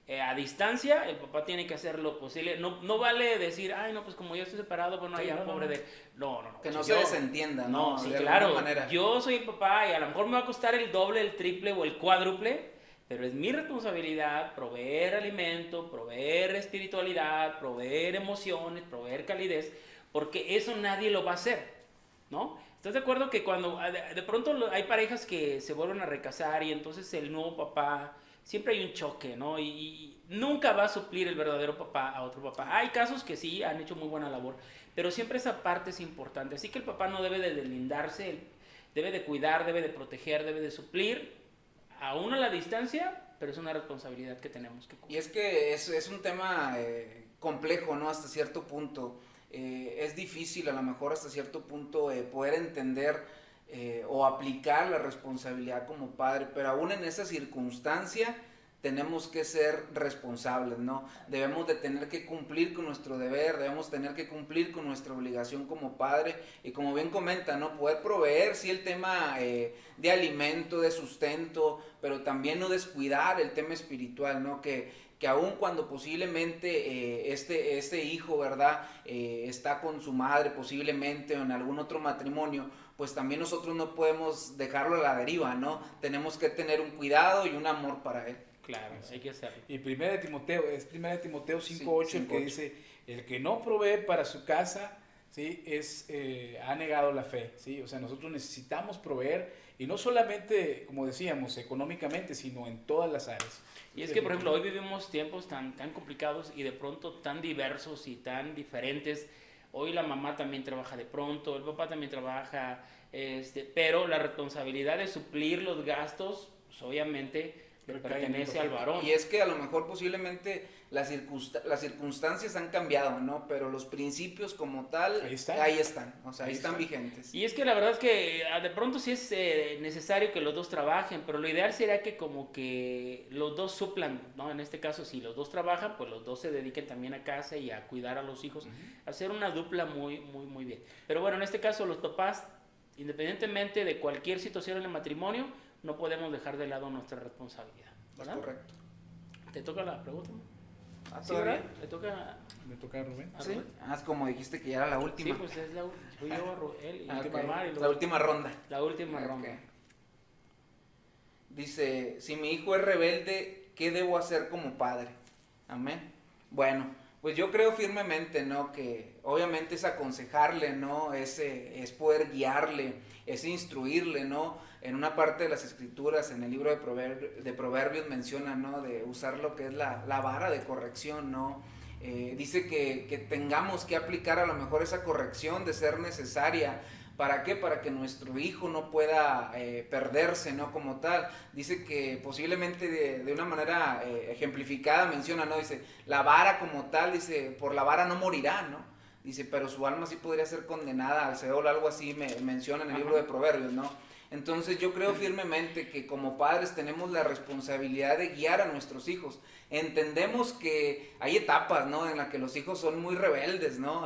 A distancia, el papá tiene que hacer lo posible. No vale decir, ay, no, pues como yo estoy separado, bueno, Sí, ya no, pobre no. de... No. Que Si no yo- se desentienda, ¿no? No, sí, De claro. alguna manera. Yo soy el papá y a lo mejor me va a costar el doble, el triple o el cuádruple, pero es mi responsabilidad proveer alimento, proveer espiritualidad, proveer emociones, proveer calidez, porque eso nadie lo va a hacer, ¿no? ¿Estás de acuerdo que cuando de pronto hay parejas que se vuelven a recasar y entonces el nuevo papá, siempre hay un choque, ¿no? Y nunca va a suplir el verdadero papá a otro papá. Hay casos que sí han hecho muy buena labor, pero siempre esa parte es importante. Así que el papá no debe de deslindarse, debe de cuidar, debe de proteger, debe de suplir, aún a la distancia, pero es una responsabilidad que tenemos que Y cumplir. es que es un tema complejo, ¿no? Hasta cierto punto. Es difícil a lo mejor hasta cierto punto poder entender o aplicar la responsabilidad como padre, pero aún en esa circunstancia tenemos que ser responsables, ¿no? Debemos de tener que cumplir con nuestro deber, debemos tener que cumplir con nuestra obligación como padre y como bien comenta, ¿no? Poder proveer, sí, el tema de alimento, de sustento, pero también no descuidar el tema espiritual, ¿no? Que aun cuando posiblemente este hijo, ¿verdad? Está con su madre posiblemente o en algún otro matrimonio, pues también nosotros no podemos dejarlo a la deriva, ¿no? Tenemos que tener un cuidado y un amor para él. Claro, hay que hacerlo. Y 1 Timoteo 5:8 Sí, el que 5:8. dice, el que no provee para su casa, ¿sí? Ha negado la fe, ¿sí? O sea, nosotros necesitamos proveer, y no solamente, como decíamos, económicamente, sino en todas las áreas. Y es que, por ejemplo, hoy vivimos tiempos tan complicados y de pronto tan diversos y tan diferentes. Hoy la mamá también trabaja de pronto, el papá también trabaja, pero la responsabilidad de suplir los gastos, pues obviamente le Recae en el pertenece al papá. varón. Y es que a lo mejor posiblemente las circunstancias han cambiado, ¿no? Pero los principios como tal, Ahí están. o sea, ahí están vigentes. Y es que la verdad es que de pronto sí es necesario que los dos trabajen, pero lo ideal sería que como que los dos suplan, ¿no? En este caso, si los dos trabajan, pues los dos se dediquen también a casa y a cuidar a los hijos, hacer una dupla muy bien. Pero bueno, en este caso los papás, independientemente de cualquier situación en el matrimonio, no podemos dejar de lado nuestra responsabilidad, Es ¿verdad? correcto. ¿Te toca la pregunta? Ah, Sí, ¿todavía? ¿verdad? ¿Le toca Me toca a Rubén. a ¿Sí? Rubén? Ah, es como dijiste que ya era la última. Sí, pues es fui yo, él y Ah, última ok. Mar, y La luego última ronda. la última Ok. ronda. Dice, si mi hijo es rebelde, ¿qué debo hacer como padre? Amén. Bueno, pues yo creo firmemente, ¿no? Que obviamente es aconsejarle, ¿no? Es poder guiarle, es instruirle, ¿no? En una parte de las escrituras, en el libro de Proverbios menciona, ¿no? De usar lo que es la vara de corrección, ¿no? Dice que tengamos que aplicar a lo mejor esa corrección de ser necesaria. ¿Para qué? Para que nuestro hijo no pueda perderse, ¿no? Como tal. Dice que posiblemente de una manera ejemplificada menciona, ¿no? Dice, la vara como tal, dice, por la vara no morirá, ¿no? Dice, pero su alma sí podría ser condenada al Seol, algo así menciona en el libro de Proverbios, ¿no? Entonces yo creo firmemente que como padres tenemos la responsabilidad de guiar a nuestros hijos. Entendemos que hay etapas, ¿no? En las que los hijos son muy rebeldes, ¿no?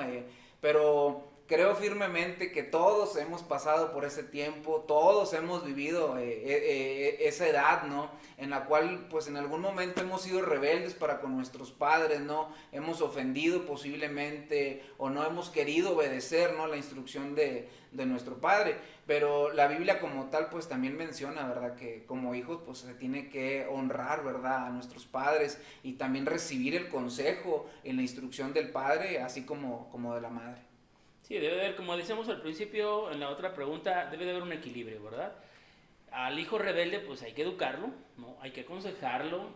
Pero creo firmemente que todos hemos pasado por ese tiempo, todos hemos vivido esa edad, ¿no? En la cual, pues en algún momento hemos sido rebeldes para con nuestros padres, ¿no? Hemos ofendido posiblemente o no hemos querido obedecer, ¿no? La instrucción de nuestro padre. Pero la Biblia como tal, pues también menciona, ¿verdad? Que como hijos, pues se tiene que honrar, ¿verdad? A nuestros padres y también recibir el consejo en la instrucción del padre, así como de la madre. Sí, debe de haber, como decíamos al principio, en la otra pregunta, debe de haber un equilibrio, ¿verdad? Al hijo rebelde, pues hay que educarlo, ¿no? Hay que aconsejarlo.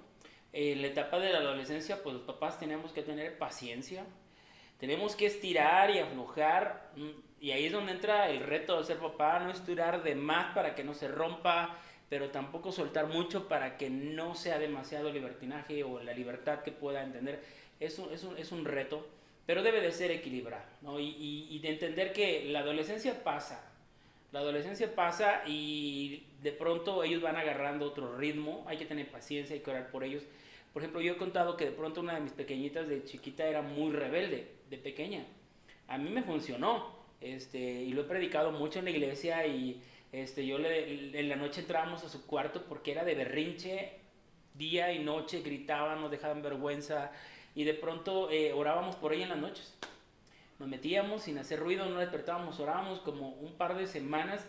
En la etapa de la adolescencia, pues los papás tenemos que tener paciencia, tenemos que estirar y aflojar, y ahí es donde entra el reto de ser papá, no estirar de más para que no se rompa, pero tampoco soltar mucho para que no sea demasiado libertinaje o la libertad que pueda entender. Es un reto, pero debe de ser equilibrado, ¿no? Y de entender que la adolescencia pasa y de pronto ellos van agarrando otro ritmo, hay que tener paciencia, hay que orar por ellos. Por ejemplo, yo he contado que de pronto una de mis pequeñitas de chiquita era muy rebelde, de pequeña. A mí me funcionó, y lo he predicado mucho en la iglesia y en la noche entrábamos a su cuarto porque era de berrinche día y noche gritaban, nos dejaban vergüenza y de pronto orábamos por ella en las noches. Nos metíamos sin hacer ruido, no despertábamos, orábamos como un par de semanas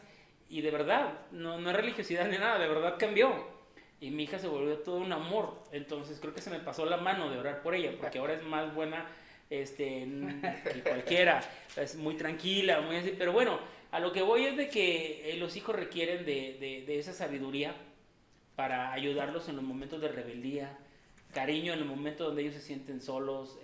y de verdad, no es religiosidad ni nada, de verdad cambió. Y mi hija se volvió todo un amor, entonces creo que se me pasó la mano de orar por ella, porque ahora es más buena que cualquiera, es muy tranquila, muy así, pero bueno, a lo que voy es de que los hijos requieren de esa sabiduría para ayudarlos en los momentos de rebeldía, cariño en el momento donde ellos se sienten solos,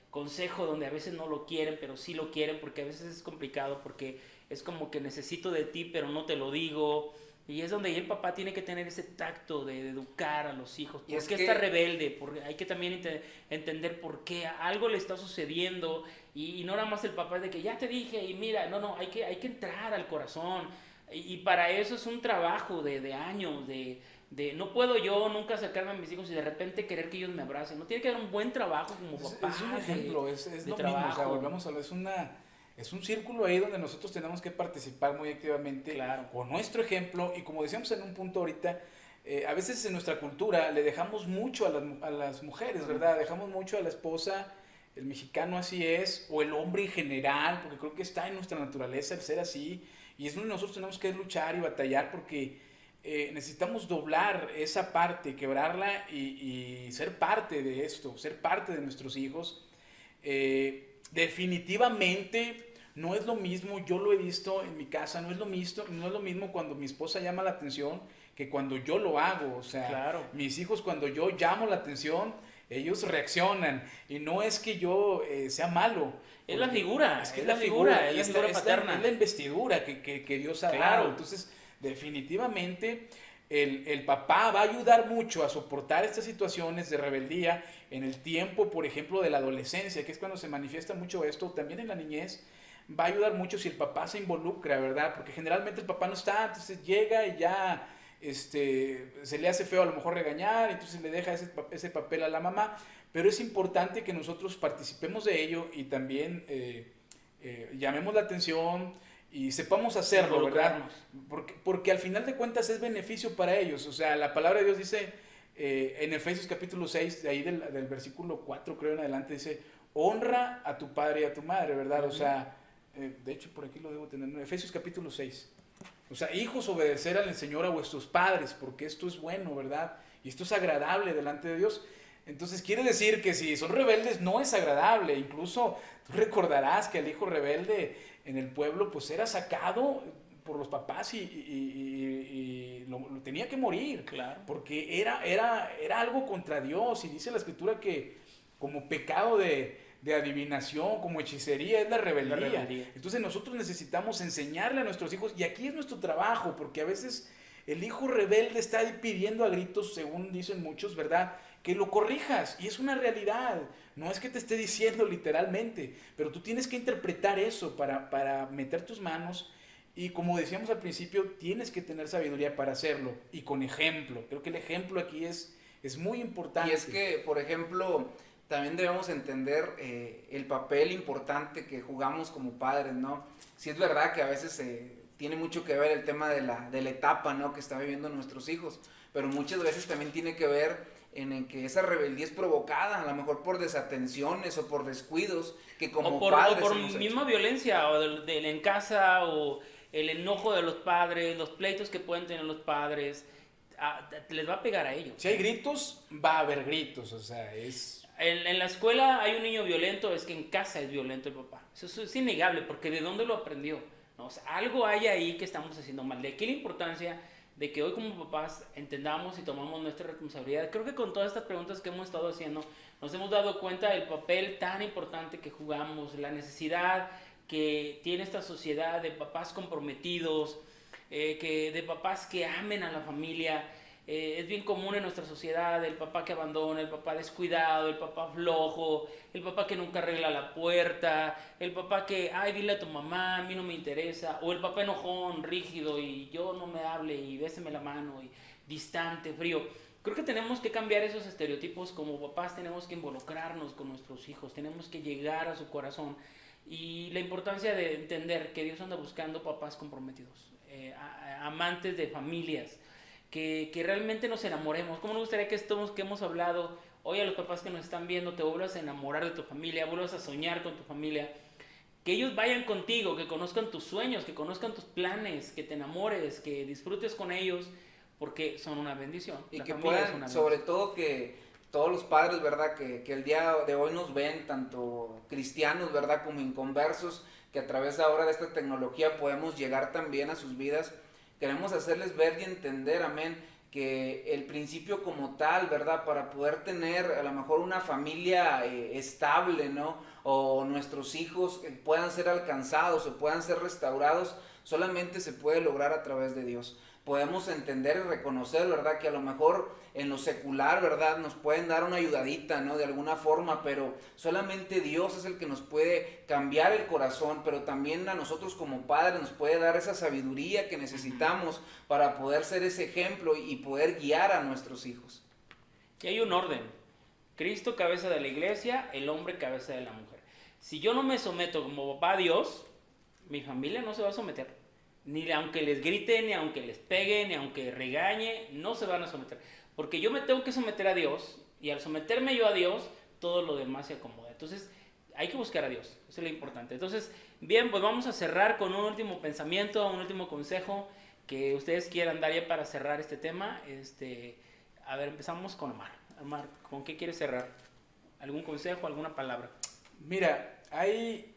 consejo donde a veces no lo quieren, pero sí lo quieren, porque a veces es complicado, porque es como que necesito de ti, pero no te lo digo. Y es donde el papá tiene que tener ese tacto de educar a los hijos. ¿Por qué está rebelde? Porque hay que también entender por qué algo le está sucediendo. Y no nada más el papá es de que ya te dije y mira, no, hay que entrar al corazón. Y para eso es un trabajo de años, no puedo yo nunca acercarme a mis hijos y de repente querer que ellos me abracen. No tiene que haber un buen trabajo como papá. Es un ejemplo, es lo trabajo. mismo, o sea, volvemos a hablar, es un círculo ahí donde nosotros tenemos que participar muy activamente, claro, con nuestro ejemplo, y como decíamos en un punto ahorita, a veces en nuestra cultura le dejamos mucho a las mujeres, ¿verdad? Dejamos mucho a la esposa, el mexicano así es, o el hombre en general, porque creo que está en nuestra naturaleza el ser así, y es donde nosotros tenemos que luchar y batallar porque necesitamos doblar esa parte, quebrarla y ser parte de esto, ser parte de nuestros hijos. Definitivamente no es lo mismo, yo lo he visto en mi casa, no es lo mismo cuando mi esposa llama la atención que cuando yo lo hago. O sea, claro, mis hijos cuando yo llamo la atención, ellos reaccionan, y no es que yo sea malo. Es la figura, es la figura paterna. Es la investidura que Dios ha dado. Entonces, definitivamente el papá va a ayudar mucho a soportar estas situaciones de rebeldía en el tiempo, por ejemplo, de la adolescencia, que es cuando se manifiesta mucho esto, también en la niñez. Va a ayudar mucho si el papá se involucra, ¿verdad? Porque generalmente el papá no está, entonces llega y ya se le hace feo a lo mejor regañar, entonces le deja ese papel a la mamá, pero es importante que nosotros participemos de ello y también llamemos la atención y sepamos hacerlo, ¿verdad? Porque al final de cuentas es beneficio para ellos. O sea, la palabra de Dios dice en Efesios capítulo 6, de ahí del versículo 4 creo en adelante, dice, honra a tu padre y a tu madre, ¿verdad? O sea, de hecho por aquí lo debo tener, Efesios capítulo 6. O sea, hijos, obedecer al Señor a vuestros padres, porque esto es bueno, ¿verdad? Y esto es agradable delante de Dios. Entonces quiere decir que si son rebeldes no es agradable. Incluso tú recordarás que el hijo rebelde en el pueblo pues era sacado por los papás y lo tenía que morir. Claro. Porque era algo contra Dios, y dice la Escritura que como pecado de adivinación, como hechicería, es la rebeldía. Entonces nosotros necesitamos enseñarle a nuestros hijos, y aquí es nuestro trabajo, porque a veces el hijo rebelde está ahí pidiendo a gritos, según dicen muchos, ¿verdad?, que lo corrijas, y es una realidad. No es que te esté diciendo literalmente, pero tú tienes que interpretar eso para meter tus manos, y como decíamos al principio, tienes que tener sabiduría para hacerlo, y con ejemplo. Creo que el ejemplo aquí es muy importante. Y es que, por ejemplo, también debemos entender el papel importante que jugamos como padres, ¿no? Sí es verdad que a veces tiene mucho que ver el tema de la etapa, ¿no?, que están viviendo nuestros hijos, pero muchas veces también tiene que ver en que esa rebeldía es provocada, a lo mejor por desatenciones o por descuidos que como padres o por hemos misma hecho. violencia, o del en casa, o el enojo de los padres, los pleitos que pueden tener los padres, les va a pegar a ellos. Si hay gritos, va a haber gritos, o sea, es... En la escuela hay un niño violento, es que en casa es violento el papá. Eso es innegable, porque ¿de dónde lo aprendió? ¿No? O sea, algo hay ahí que estamos haciendo mal. De aquí la importancia de que hoy como papás entendamos y tomamos nuestra responsabilidad. Creo que con todas estas preguntas que hemos estado haciendo, nos hemos dado cuenta del papel tan importante que jugamos, la necesidad que tiene esta sociedad de papás comprometidos, de papás que amen a la familia. Es bien común en nuestra sociedad el papá que abandona, el papá descuidado, el papá flojo, el papá que nunca arregla la puerta, el papá que, ay, dile a tu mamá, a mí no me interesa, o el papá enojón, rígido, y yo no me hable, y béseme la mano, y distante, frío. Creo que tenemos que cambiar esos estereotipos. Como papás tenemos que involucrarnos con nuestros hijos, tenemos que llegar a su corazón, y la importancia de entender que Dios anda buscando papás comprometidos, amantes de familias. que realmente nos enamoremos. ¿Cómo nos gustaría que hemos hablado hoy a los papás que nos están viendo, te vuelvas a enamorar de tu familia, vuelvas a soñar con tu familia? Que ellos vayan contigo, que conozcan tus sueños, que conozcan tus planes, que te enamores, que disfrutes con ellos, porque son una bendición. Y La que familia es puedan, una sobre bendición. todo que todos los padres, ¿verdad? Que el día de hoy nos ven, tanto cristianos, ¿verdad? Como inconversos, que a través ahora de esta tecnología podemos llegar también a sus vidas. Queremos hacerles ver y entender, amén, que el principio como tal, ¿verdad? Para poder tener a lo mejor una familia estable, ¿no? O nuestros hijos puedan ser alcanzados o puedan ser restaurados, solamente se puede lograr a través de Dios. Podemos entender y reconocer, ¿verdad? Que a lo mejor en lo secular, ¿verdad? Nos pueden dar una ayudadita, ¿no? De alguna forma, pero solamente Dios es el que nos puede cambiar el corazón, pero también a nosotros como padres nos puede dar esa sabiduría que necesitamos para poder ser ese ejemplo y poder guiar a nuestros hijos. Y hay un orden. Cristo, cabeza de la iglesia, el hombre, cabeza de la mujer. Si yo no me someto como papá a Dios, mi familia no se va a someter. Ni aunque les grite, ni aunque les pegue, ni aunque regañe, no se van a someter. Porque yo me tengo que someter a Dios, y al someterme yo a Dios, todo lo demás se acomoda. Entonces, hay que buscar a Dios, eso es lo importante. Entonces, bien, pues vamos a cerrar con un último pensamiento, un último consejo que ustedes quieran dar ya para cerrar este tema. A ver, empezamos con Omar. Omar, ¿con qué quieres cerrar? ¿Algún consejo, alguna palabra? Mira, hay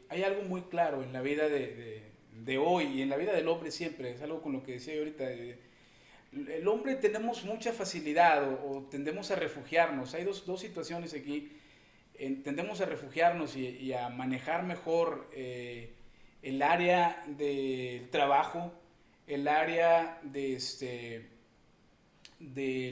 algo muy claro en la vida de hoy y en la vida del hombre siempre, es algo con lo que decía yo ahorita. El hombre tenemos mucha facilidad o tendemos a refugiarnos. Hay dos situaciones aquí. Tendemos a refugiarnos y a manejar mejor el área del trabajo, el área de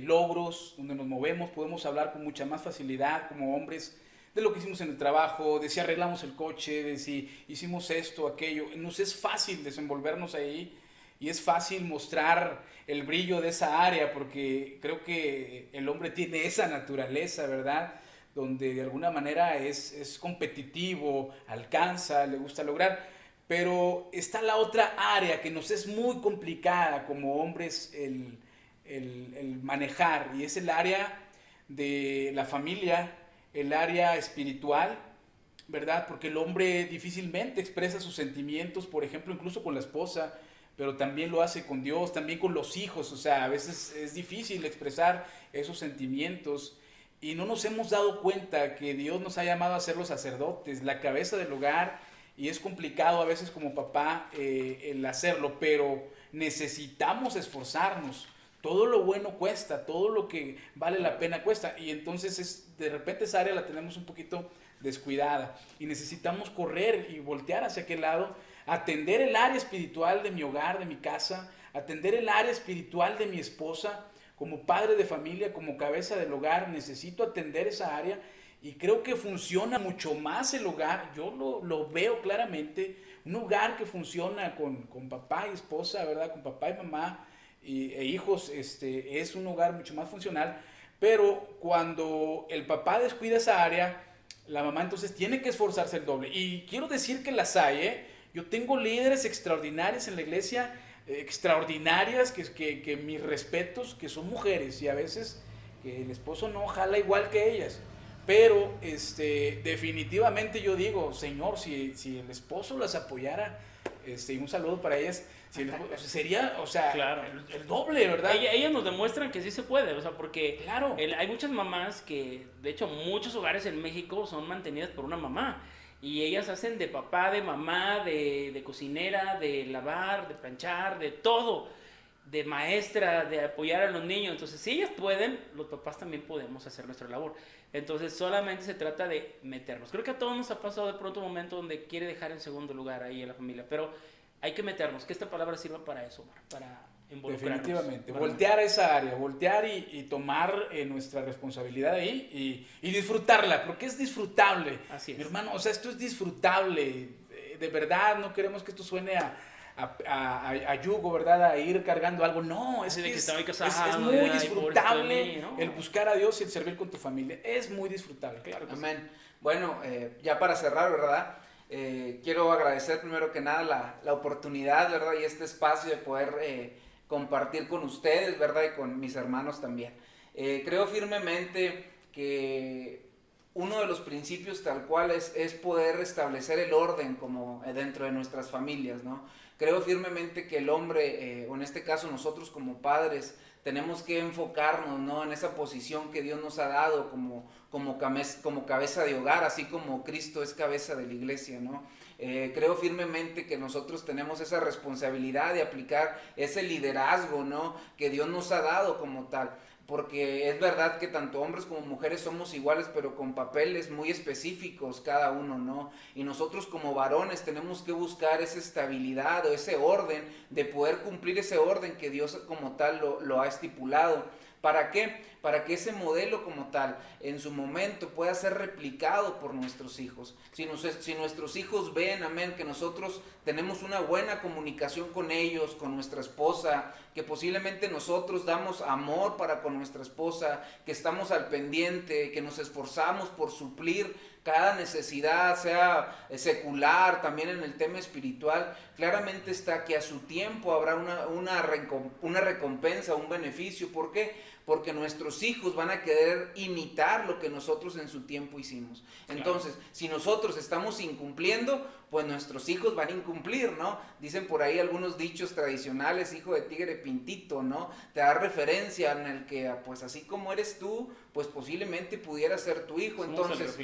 logros, donde nos movemos, podemos hablar con mucha más facilidad como hombres de lo que hicimos en el trabajo, de si arreglamos el coche, de si hicimos esto, aquello. Nos es fácil desenvolvernos ahí y es fácil mostrar el brillo de esa área, porque creo que el hombre tiene esa naturaleza, ¿verdad? Donde de alguna manera es competitivo, alcanza, le gusta lograr. Pero está la otra área que nos es muy complicada como hombres el manejar, y es el área de la familia, el área espiritual, ¿verdad? Porque el hombre difícilmente expresa sus sentimientos, por ejemplo, incluso con la esposa, pero también lo hace con Dios, también con los hijos. O sea, a veces es difícil expresar esos sentimientos y no nos hemos dado cuenta que Dios nos ha llamado a ser los sacerdotes, la cabeza del hogar, y es complicado a veces como papá el hacerlo, pero necesitamos esforzarnos. Todo lo bueno cuesta, todo lo que vale la pena cuesta, y entonces de repente esa área la tenemos un poquito descuidada y necesitamos correr y voltear hacia aquel lado, atender el área espiritual de mi hogar, de mi casa, atender el área espiritual de mi esposa. Como padre de familia, como cabeza del hogar, necesito atender esa área, y creo que funciona mucho más el hogar. Yo lo veo claramente, un hogar que funciona con papá y esposa, ¿verdad? Con papá y mamá e hijos, es un hogar mucho más funcional. Pero cuando el papá descuida esa área, la mamá entonces tiene que esforzarse el doble. Y quiero decir que las hay, Yo tengo líderes extraordinarios en la iglesia, extraordinarias, que mis respetos, que son mujeres, y a veces que el esposo no jala igual que ellas. Pero definitivamente yo digo, Señor, si el esposo las apoyara, y un saludo para ellas, sería, o sea, claro, el doble, ¿verdad? Ellas nos demuestran que sí se puede, o sea, porque claro, hay muchas mamás que, de hecho, muchos hogares en México son mantenidas por una mamá, y ellas hacen de papá, de mamá, de cocinera, de lavar, de planchar, de todo, de maestra, de apoyar a los niños. Entonces, si ellas pueden, los papás también podemos hacer nuestra labor. Entonces, solamente se trata de meternos. Creo que a todos nos ha pasado de pronto un momento donde quiere dejar en segundo lugar ahí a la familia, pero hay que meternos, que esta palabra sirva para eso, para involucrarnos. Definitivamente, voltear esa área, voltear y tomar nuestra responsabilidad ahí y disfrutarla, porque es disfrutable. Así es. Mi hermano, o sea, esto es disfrutable, de verdad, no queremos que esto suene a yugo, ¿verdad? A ir cargando algo. No, es muy disfrutable, ¿no? El buscar a Dios y el servir con tu familia. Es muy disfrutable, claro que Amén. sí. Bueno, ya para cerrar, ¿verdad? Quiero agradecer primero que nada la oportunidad, ¿verdad? Y este espacio de poder compartir con ustedes, ¿verdad? Y con mis hermanos también. Creo firmemente que uno de los principios tal cual es poder establecer el orden como dentro de nuestras familias, ¿no? Creo firmemente que el hombre, o en este caso nosotros como padres, tenemos que enfocarnos, ¿no?, en esa posición que Dios nos ha dado como cabeza de hogar, así como Cristo es cabeza de la iglesia, ¿no? Creo firmemente que nosotros tenemos esa responsabilidad de aplicar ese liderazgo, ¿no?, que Dios nos ha dado como tal. Porque es verdad que tanto hombres como mujeres somos iguales, pero con papeles muy específicos cada uno, ¿no? Y nosotros como varones tenemos que buscar esa estabilidad o ese orden, de poder cumplir ese orden que Dios como tal lo ha estipulado. ¿Para qué? Para que ese modelo como tal en su momento pueda ser replicado por nuestros hijos. Si nuestros hijos ven, amén, que nosotros tenemos una buena comunicación con ellos, con nuestra esposa, que posiblemente nosotros damos amor para con nuestra esposa, que estamos al pendiente, que nos esforzamos por suplir cada necesidad, sea secular, también en el tema espiritual, claramente está que a su tiempo habrá una recompensa, un beneficio. ¿Por qué? Porque nuestros hijos van a querer imitar lo que nosotros en su tiempo hicimos. Entonces, si nosotros estamos incumpliendo, pues nuestros hijos van a incumplir, ¿no? Dicen por ahí algunos dichos tradicionales, hijo de tigre pintito, ¿no? Te da referencia en el que, pues así como eres tú, pues posiblemente pudiera ser tu hijo. Entonces,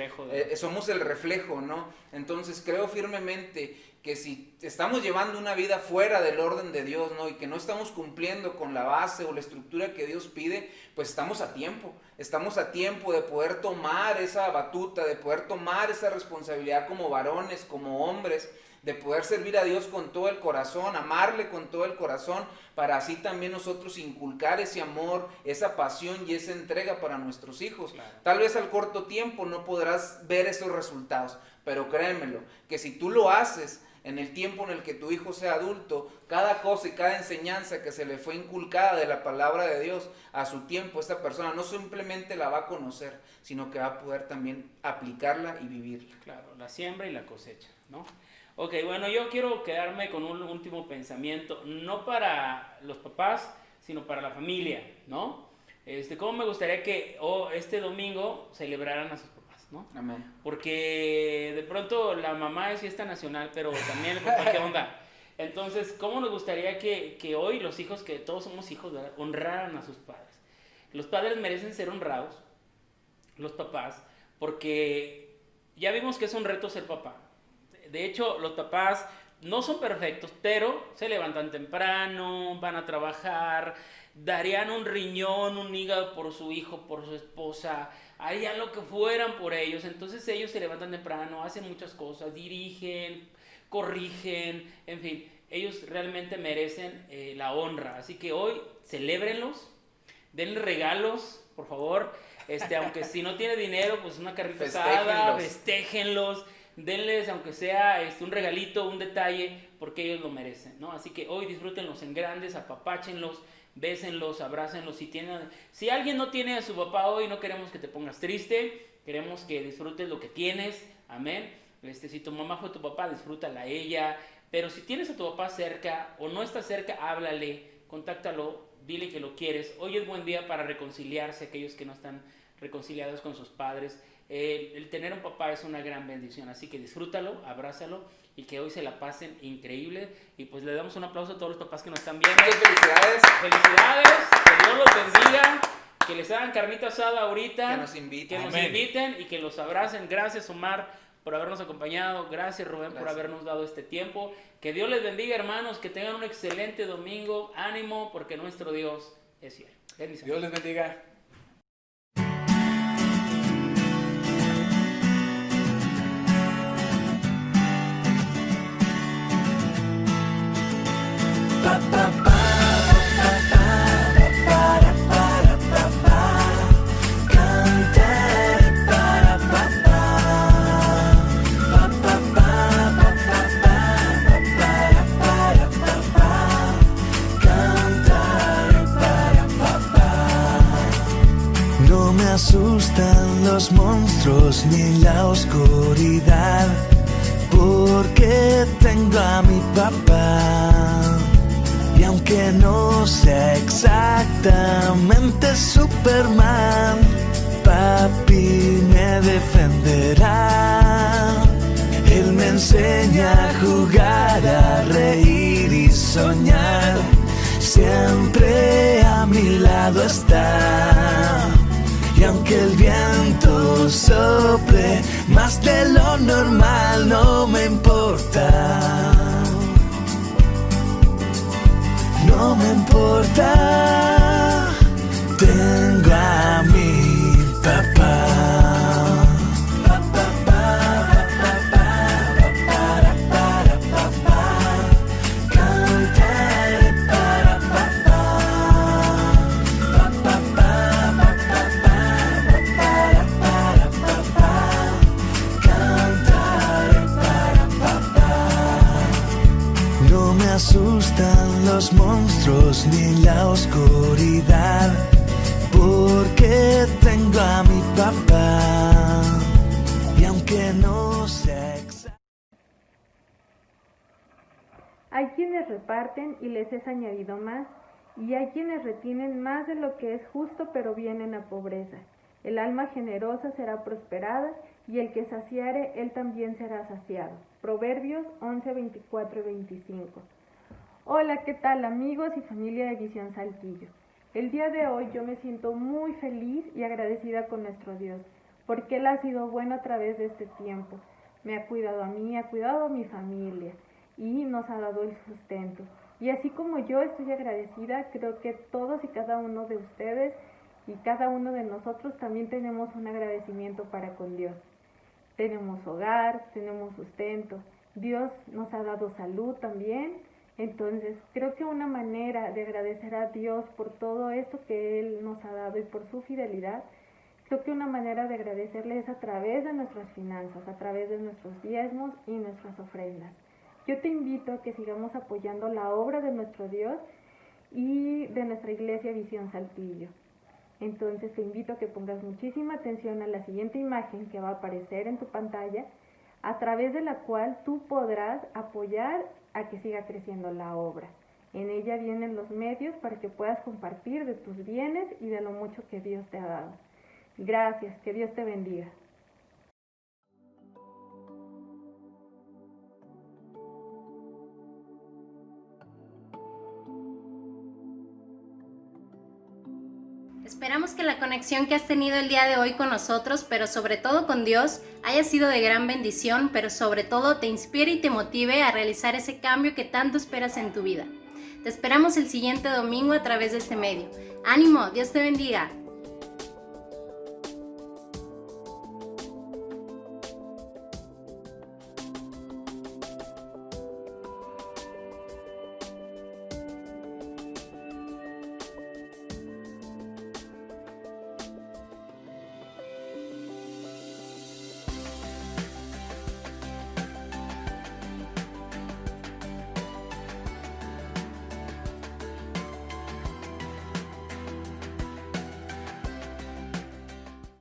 somos el reflejo, ¿no? Entonces, creo firmemente que si estamos llevando una vida fuera del orden de Dios, ¿no?, y que no estamos cumpliendo con la base o la estructura que Dios pide, pues estamos a tiempo de poder tomar esa batuta, de poder tomar esa responsabilidad como varones, como hombres, de poder servir a Dios con todo el corazón, amarle con todo el corazón, para así también nosotros inculcar ese amor, esa pasión y esa entrega para nuestros hijos. Claro. Tal vez al corto tiempo no podrás ver esos resultados, pero créemelo, que si tú lo haces en el tiempo en el que tu hijo sea adulto, cada cosa y cada enseñanza que se le fue inculcada de la palabra de Dios a su tiempo, esta persona no simplemente la va a conocer, sino que va a poder también aplicarla y vivirla. Claro, la siembra y la cosecha, ¿no? Ok, bueno, yo quiero quedarme con un último pensamiento, no para los papás, sino para la familia, ¿no? ¿Cómo me gustaría que este domingo celebraran a sus papás, ¿no? Amén. Porque de pronto la mamá es fiesta nacional, pero también el papá, ¿qué onda? Entonces, ¿cómo nos gustaría que hoy los hijos, que todos somos hijos, ¿verdad?, honraran a sus padres? Los padres merecen ser honrados, los papás, porque ya vimos que es un reto ser papá. De hecho, los papás no son perfectos, pero se levantan temprano, van a trabajar, darían un riñón, un hígado por su hijo, por su esposa, harían lo que fueran por ellos. Entonces ellos se levantan temprano, hacen muchas cosas, dirigen, corrigen, en fin, ellos realmente merecen la honra. Así que hoy celébrenlos, denles regalos, por favor, aunque si no tiene dinero, pues una carrita asada, festéjenlos. Denles, aunque sea un regalito, un detalle, porque ellos lo merecen, ¿no? Así que hoy disfrútenlos en grandes, apapáchenlos, bésenlos, abrácenlos. Si alguien no tiene a su papá hoy, no queremos que te pongas triste, queremos que disfrutes lo que tienes, amén. Si tu mamá fue tu papá, disfrútala a ella, pero si tienes a tu papá cerca o no está cerca, háblale, contáctalo, dile que lo quieres. Hoy es buen día para reconciliarse, aquellos que no están reconciliados con sus padres. El tener un papá es una gran bendición, así que disfrútalo, abrázalo y que hoy se la pasen increíble. Y pues le damos un aplauso a todos los papás que nos están viendo. ¡Felicidades! ¡Felicidades! Que Dios los bendiga, que les hagan carnita asada ahorita, que nos inviten y que los abracen. Gracias, Omar, por habernos acompañado. Gracias, Rubén, por habernos dado este tiempo. Que Dios les bendiga, hermanos, que tengan un excelente domingo. Ánimo, porque nuestro Dios es fiel. Bendiciones. Dios les bendiga. No me asustan los monstruos ni la oscuridad, porque tengo a mi papá. Y aunque aunque no sea exactamente Superman, papi me defenderá. Él me enseña a jugar, a reír y soñar. Siempre a mi lado está. Y aunque el viento sople más de lo normal, no me importa. No me importa. Tengo a mi papá. No me asustan los monstruos ni la oscuridad, porque tengo a mi papá. Y aunque no sea exacto. Hay quienes reparten y les es añadido más, y hay quienes retienen más de lo que es justo, pero vienen a pobreza. El alma generosa será prosperada, y el que saciare, él también será saciado. Proverbios 11, 24 y 25. Hola, ¿qué tal amigos y familia de Visión Saltillo? El día de hoy yo me siento muy feliz y agradecida con nuestro Dios, porque Él ha sido bueno a través de este tiempo. Me ha cuidado a mí, ha cuidado a mi familia y nos ha dado el sustento. Y así como yo estoy agradecida, creo que todos y cada uno de ustedes y cada uno de nosotros también tenemos un agradecimiento para con Dios. Tenemos hogar, tenemos sustento, Dios nos ha dado salud también. Entonces creo que una manera de agradecer a Dios por todo esto que Él nos ha dado y por su fidelidad, creo que una manera de agradecerle es a través de nuestras finanzas, a través de nuestros diezmos y nuestras ofrendas. Yo te invito a que sigamos apoyando la obra de nuestro Dios y de nuestra iglesia Visión Saltillo. Entonces te invito a que pongas muchísima atención a la siguiente imagen que va a aparecer en tu pantalla, a través de la cual tú podrás apoyar a que siga creciendo la obra. En ella vienen los medios para que puedas compartir de tus bienes y de lo mucho que Dios te ha dado. Gracias, que Dios te bendiga. Esperamos que la conexión que has tenido el día de hoy con nosotros, pero sobre todo con Dios, haya sido de gran bendición, pero sobre todo te inspire y te motive a realizar ese cambio que tanto esperas en tu vida. Te esperamos el siguiente domingo a través de este medio. ¡Ánimo! ¡Dios te bendiga!